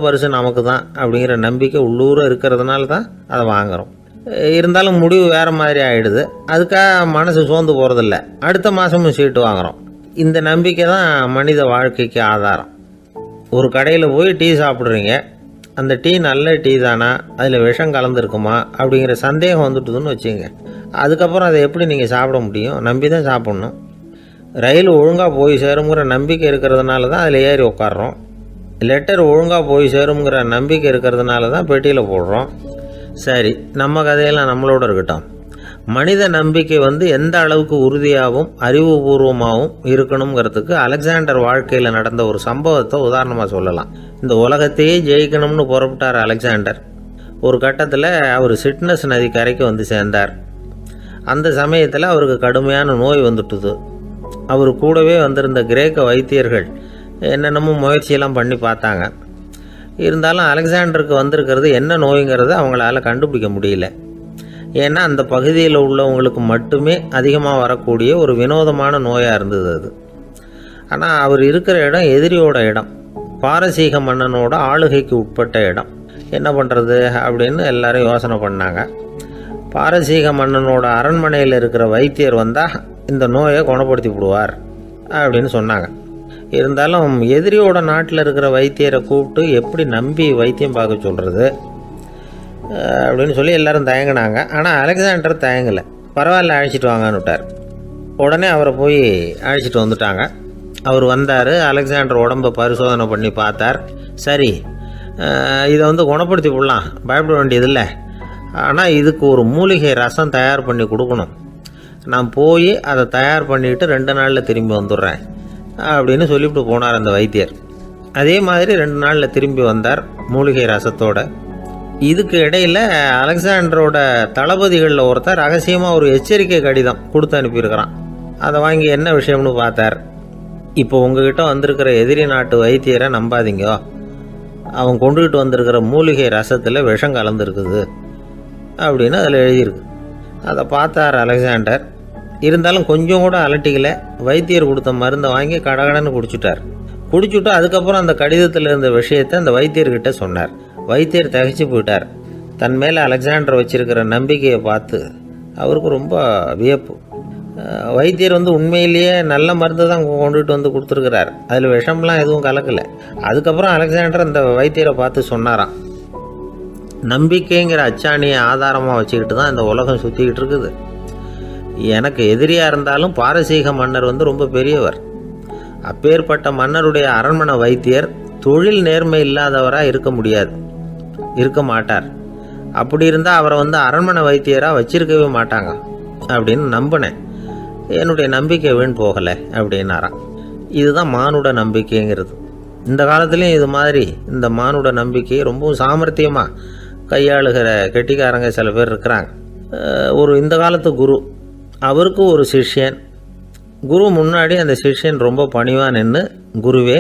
பரிசு நமக்கு தான் அப்படிங்கிற நம்பிக்கை உள்ளூர இருக்கிறதுனால தான் அதை வாங்குகிறோம். இருந்தாலும் முடிவு வேறு மாதிரி ஆகிடுது, அதுக்காக மனசு சோர்ந்து போகிறதில்ல, அடுத்த மாதமும் சீட்டு வாங்குகிறோம். இந்த நம்பிக்கை தான் மனித வாழ்க்கைக்கு ஆதாரம். ஒரு கடையில் போய் டீ சாப்பிட்றீங்க, அந்த டீ நல்ல டீ தானா, அதில் விஷம் கலந்துருக்குமா அப்படிங்கிற சந்தேகம் வந்துட்டுதுன்னு வச்சுங்க. அதுக்கப்புறம் அதை எப்படி நீங்கள் சாப்பிட முடியும்? நம்பி தான் சாப்பிட்ணும். ரயில் ஒழுங்காக போய் சேருங்கிற நம்பிக்கை இருக்கிறதுனால தான் அதில் ஏறி உட்காடுறோம். லெட்டர் ஒழுங்காக போய் சேருங்கிற நம்பிக்கை இருக்கிறதுனால தான் பெட்டியில் போடுறோம். சரி, நம்ம கதையெல்லாம் நம்மளோட இருக்கட்டும். மனித நம்பிக்கை எந்த அளவுக்கு உறுதியாகவும் அறிவுபூர்வமாகவும் இருக்கணுங்கிறதுக்கு அலெக்சாண்டர் வாழ்க்கையில் நடந்த ஒரு சம்பவத்தை உதாரணமாக சொல்லலாம். இந்த உலகத்தையே ஜெயிக்கணும்னு புறப்பட்டார் அலெக்சாண்டர். ஒரு கட்டத்தில் அவர் சிட்னஸ் நதி கரைக்கு சேர்ந்தார். அந்த சமயத்தில் அவருக்கு கடுமையான நோய் வந்துட்டுது. அவர் கூடவே வந்திருந்த கிரேக்க வைத்தியர்கள் என்னென்னமோ முயற்சியெல்லாம் பண்ணி பார்த்தாங்க. இருந்தாலும் அலெக்சாண்டருக்கு வந்திருக்கிறது என்ன நோய்ங்கிறத அவங்களால கண்டுபிடிக்க முடியல. ஏன்னா அந்த பகுதியில் உள்ளவங்களுக்கு மட்டுமே அதிகமாக வரக்கூடிய ஒரு வினோதமான நோயாக இருந்தது அது. ஆனால் அவர் இருக்கிற இடம் எதிரியோட இடம், பாரசீக மன்னனோட ஆளுகைக்கு உட்பட்ட இடம். என்ன பண்ணுறது அப்படின்னு எல்லாரும் யோசனை பண்ணாங்க. பாரசீக மன்னனோட அரண்மனையில் இருக்கிற வைத்தியர் வந்தால் இந்த நோயை குணப்படுத்தி விடுவார் அப்படின்னு சொன்னாங்க. இருந்தாலும் எதிரியோட நாட்டில் இருக்கிற வைத்தியரை கூப்பிட்டு எப்படி நம்பி வைத்தியம் பார்க்க சொல்கிறது அப்படின்னு சொல்லி எல்லாரும் தயங்கினாங்க. ஆனால் அலெக்சாண்டர் தயங்கலை. பரவாயில்ல, அழைச்சிட்டு வாங்கன்னு விட்டார். உடனே அவரை போய் அழைச்சிட்டு வந்துட்டாங்க. அவர் வந்தார். அலெக்சாண்டர் உடம்பை பரிசோதனை பண்ணி பார்த்தார். சரி, இதை குணப்படுத்தி விடலாம், பயப்பட வேண்டியதில்லை. ஆனால் இதுக்கு ஒரு மூலிகை ரசம் தயார் பண்ணி கொடுக்கணும். நான் போய் அதை தயார் பண்ணிவிட்டு 2 நாளில் திரும்பி வந்துடுறேன் அப்படின்னு சொல்லிவிட்டு போனார் அந்த வைத்தியர். அதே மாதிரி 2 நாளில் திரும்பி வந்தார் மூலிகை ரசத்தோட. இதுக்கு இடையில் அலெக்சாண்டரோட தளபதிகளில் ஒருத்தர் ரகசியமாக ஒரு எச்சரிக்கை கடிதம் கொடுத்து அனுப்பியிருக்கிறான். அதை வாங்கி என்ன விஷயம்னு பார்த்தார். இப்போ உங்ககிட்ட வந்திருக்கிற எதிரி நாட்டு வைத்தியரை நம்பாதீங்க, அவன் கொண்டுகிட்டு வந்திருக்கிற மூலிகை ரசத்தில் விஷம் கலந்துருக்குது அப்படின்னு அதில் எழுதியிருக்கு. அதை பார்த்தார் அலெக்சாண்டர். இருந்தாலும் கொஞ்சம் கூட அலட்டிக்கல. வைத்தியர் கொடுத்த மருந்தை வாங்கி கடகடன்னு குடிச்சுட்டு அதுக்கப்புறம் அந்த கடிதத்தில் இருந்த விஷயத்தை அந்த வைத்தியர்கிட்ட சொன்னார். வைத்தியர் திகைச்சு போயிட்டார். தன் மேலே அலெக்சாண்டர் வச்சிருக்கிற நம்பிக்கையை பார்த்து அவருக்கு ரொம்ப வியப்பு. வைத்தியர் உண்மையிலேயே நல்ல மருந்து தான் கொண்டுகிட்டு வந்து கொடுத்துருக்கிறார், அதில் விஷம்லாம் எதுவும் கலக்கலை. அதுக்கப்புறம் அலெக்சாண்டர் அந்த வைத்தியரை பார்த்து சொன்னாராம், நம்பிக்கைங்கிற அச்சாணியை ஆதாரமாக வச்சுக்கிட்டு தான் இந்த உலகம் சுற்றிக்கிட்டு இருக்குது. எனக்கு எதிரியாக இருந்தாலும் பாரசீக மன்னர் ரொம்ப பெரியவர். அப்பேற்பட்ட மன்னருடைய அரண்மனை வைத்தியர் தொழில் நேர்மை இல்லாதவராக இருக்க மாட்டார். அப்படி இருந்தால் அவரை அரண்மனை வைத்தியராக வச்சிருக்கவே மாட்டாங்க அப்படின்னு நம்பினேன். என்னுடைய நம்பிக்கை வீண் போகலை அப்படின்னாராம். இதுதான் மானுட நம்பிக்கைங்கிறது. இந்த காலத்துலேயும் இது மாதிரி இந்த மானுட நம்பிக்கையை ரொம்பவும் சாமர்த்தியமாக கையாளுகிற கெட்டிக்காரங்க சில பேர் இருக்கிறாங்க. இந்த காலத்து குரு, அவருக்கு ஒரு சிஷ்யன். குரு முன்னாடி அந்த சிஷ்யன் ரொம்ப பணிவாக நின்று, குருவே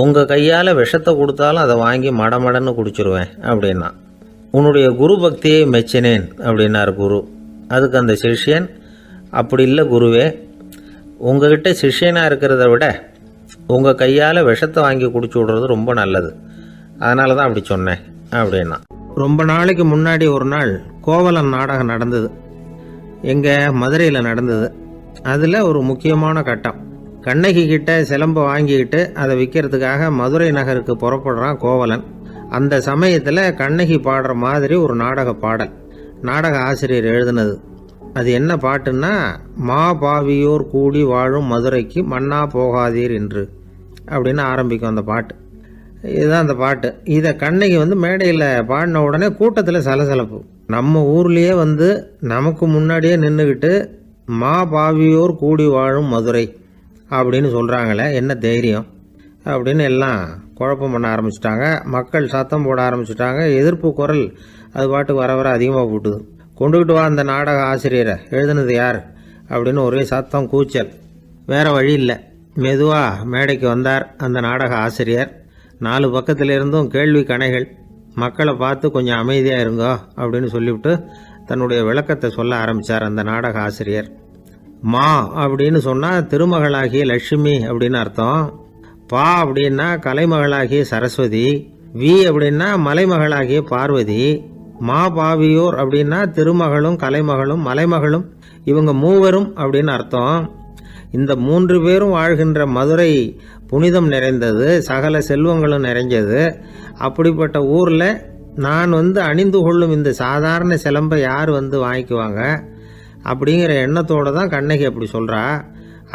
உங்கள் கையால் விஷத்தை கொடுத்தாலும் அதை வாங்கி மடமடன்னு குடிச்சிருவேன் அப்படின்னா. உன்னுடைய குரு பக்தியை மெச்சினேன் அப்படின்னார் குரு. அதுக்கு அந்த சிஷ்யன், அப்படி இல்லை குருவே, உங்ககிட்ட சிஷ்யனாக இருக்கிறத விட உங்கள் கையால் விஷத்தை வாங்கி குடிச்சு விடுறது ரொம்ப நல்லது, அதனால தான் அப்படி சொன்னேன் அப்படின்னா. ரொம்ப நாளைக்கு முன்னாடி ஒரு நாள் கோவலன் நாடகம் நடந்தது. எங்கள் மதுரையில் நடந்தது. அதில் ஒரு முக்கியமான கட்டம். கண்ணகி கிட்ட சிலம்பை வாங்கிக்கிட்டு அதை விற்கிறதுக்காக மதுரை நகருக்கு புறப்படுறான் கோவலன். அந்த சமயத்தில் கண்ணகி பாடுற மாதிரி ஒரு நாடக பாடல் நாடக ஆசிரியர் எழுதினது. அது என்ன பாட்டுன்னா, மா பாவியோர் கூடி வாழும் மதுரைக்கு மன்னா போகாதீர் என்று அப்படின்னு ஆரம்பிக்கும் அந்த பாட்டு. இதுதான் அந்த பாட்டு. இதை கண்ணகி மேடையில் பாடின உடனே கூட்டத்தில் சலசலப்பு. நம்ம ஊர்லேயே நமக்கு முன்னாடியே நின்றுக்கிட்டு மா பாவியோர் கூடி வாழும் மதுரை அப்படின்னு சொல்கிறாங்களே, என்ன தைரியம் அப்படின்னு எல்லாம் குழப்பம் பண்ண ஆரம்பிச்சிட்டாங்க. மக்கள் சத்தம் போட ஆரம்பிச்சிட்டாங்க. எதிர்ப்பு குரல் அது பாட்டுக்கு வர வர அதிகமாக போட்டுது. கொண்டுக்கிட்டு வா அந்த நாடக ஆசிரியரை, எழுதுனது யார் அப்படின்னு ஒரே சத்தம், கூச்சல். வேறு வழி இல்லை. மெதுவாக மேடைக்கு வந்தார் அந்த நாடக ஆசிரியர். 4 பக்கத்திலிருந்தும் கேள்வி கணைகள். மக்களை பார்த்து கொஞ்சம் அமைதியாக இருங்கோ அப்படின்னு சொல்லிவிட்டு தன்னுடைய விளக்கத்தை சொல்ல ஆரம்பித்தார் அந்த நாடக ஆசிரியர். மா அப்படின்னு சொன்னால் திருமகளாகிய லட்சுமி அப்படின்னு அர்த்தம். பா அப்படின்னா கலைமகளாகிய சரஸ்வதி. வி அப்படின்னா மலைமகளாகிய பார்வதி. மா பாவியோர் அப்படின்னா திருமகளும் கலைமகளும் மலைமகளும், இவங்க மூவரும் அப்படின்னு அர்த்தம். இந்த 3 பேரும் வாழ்கின்ற மதுரை புனிதம் நிறைந்தது, சகல செல்வங்களும் நிறைஞ்சது. அப்படிப்பட்ட ஊரில் நான் அணிந்து கொள்ளும் இந்த சாதாரண சிலம்பை யார் வாங்கிக்குவாங்க அப்படிங்கிற எண்ணத்தோடு தான் கண்ணகி அப்படி சொல்கிறா.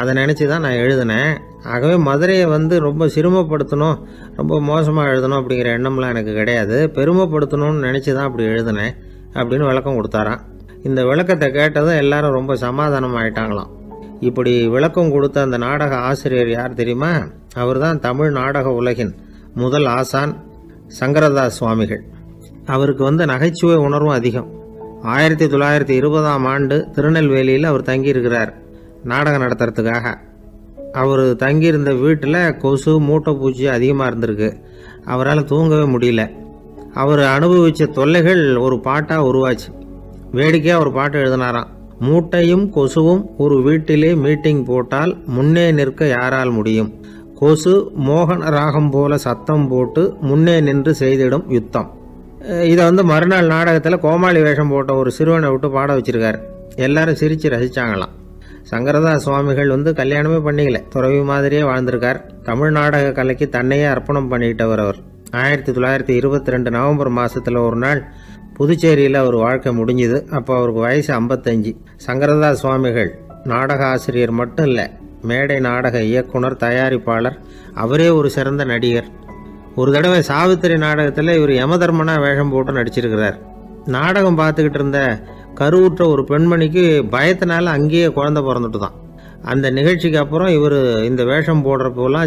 அதை நினச்சி தான் நான் எழுதினேன். ஆகவே மதுரையை ரொம்ப சிரமப்படுத்தணும், ரொம்ப மோசமாக எழுதணும் அப்படிங்கிற எண்ணம்லாம் எனக்கு கிடையாது. பெருமைப்படுத்தணும்னு நினச்சி தான் அப்படி எழுதினேன் அப்படின்னு விளக்கம் கொடுத்தாராம். இந்த விளக்கத்தை கேட்டதும் எல்லாரும் ரொம்ப சமாதானம் ஆயிட்டாங்களாம். இப்படி விளக்கம் கொடுத்த அந்த நாடக ஆசிரியர் யார் தெரியுமா? அவர் தான் தமிழ் நாடக உலகின் முதல் ஆசான் சங்கரதாஸ் சுவாமிகள். அவருக்கு நகைச்சுவை உணர்வும் அதிகம். 1920ஆம் ஆண்டு திருநெல்வேலியில் அவர் தங்கியிருக்கிறார் நாடகம் நடத்துறதுக்காக. அவர் தங்கியிருந்த வீட்டில் கொசு மூட்டை பூச்சி அதிகமாக இருந்திருக்கு. அவரால் தூங்கவே முடியல. அவர் அனுபவித்த தொல்லைகள் ஒரு பாட்டாக உருவாச்சு. வேடிக்கையாக ஒரு பாட்டு எழுதினாராம். மூட்டையும் கொசுவும் ஒரு வீட்டிலே மீட்டிங் போட்டால் முன்னே நிற்க யாரால் முடியும்? கொசு மோகன ராகம் போல சத்தம் போட்டு முன்னே நின்று செய்திடும் யுத்தம். இதை மறுநாள் நாடகத்தில் கோமாளி வேஷம் போட்ட ஒரு சிறுவனை விட்டு பாட வச்சிருக்காரு. எல்லாரும் சிரித்து ரசித்தாங்களாம். சங்கரதாஸ் சுவாமிகள் கல்யாணமே பண்ணிக்கல, துறவி மாதிரியே வாழ்ந்திருக்கார். தமிழ் நாடக கலைக்கு தன்னையே அர்ப்பணம் பண்ணிக்கிட்டவர் அவர். 1922 நவம்பர் மாதத்தில் ஒரு நாள் புதுச்சேரியில் அவர் வாழ்க்கை முடிஞ்சுது. அப்போ அவருக்கு வயசு 55. சங்கரதாஸ் சுவாமிகள் நாடக ஆசிரியர் மட்டும் இல்லை, மேடை நாடக இயக்குனர், தயாரிப்பாளர். அவரே ஒரு சிறந்த நடிகர். ஒரு தடவை சாவித்திரி நாடகத்தில் இவர் யமதர்மனா வேஷம் போட்டு நடிச்சிருக்கிறார். நாடகம் பார்த்துக்கிட்டு இருந்த கருவுற்ற ஒரு பெண்மணிக்கு பயத்தினால அங்கேயே குழந்தை பிறந்துட்டு தான். அந்த நிகழ்ச்சிக்கு அப்புறம் இவர் இந்த வேஷம் போடுறப்போலாம்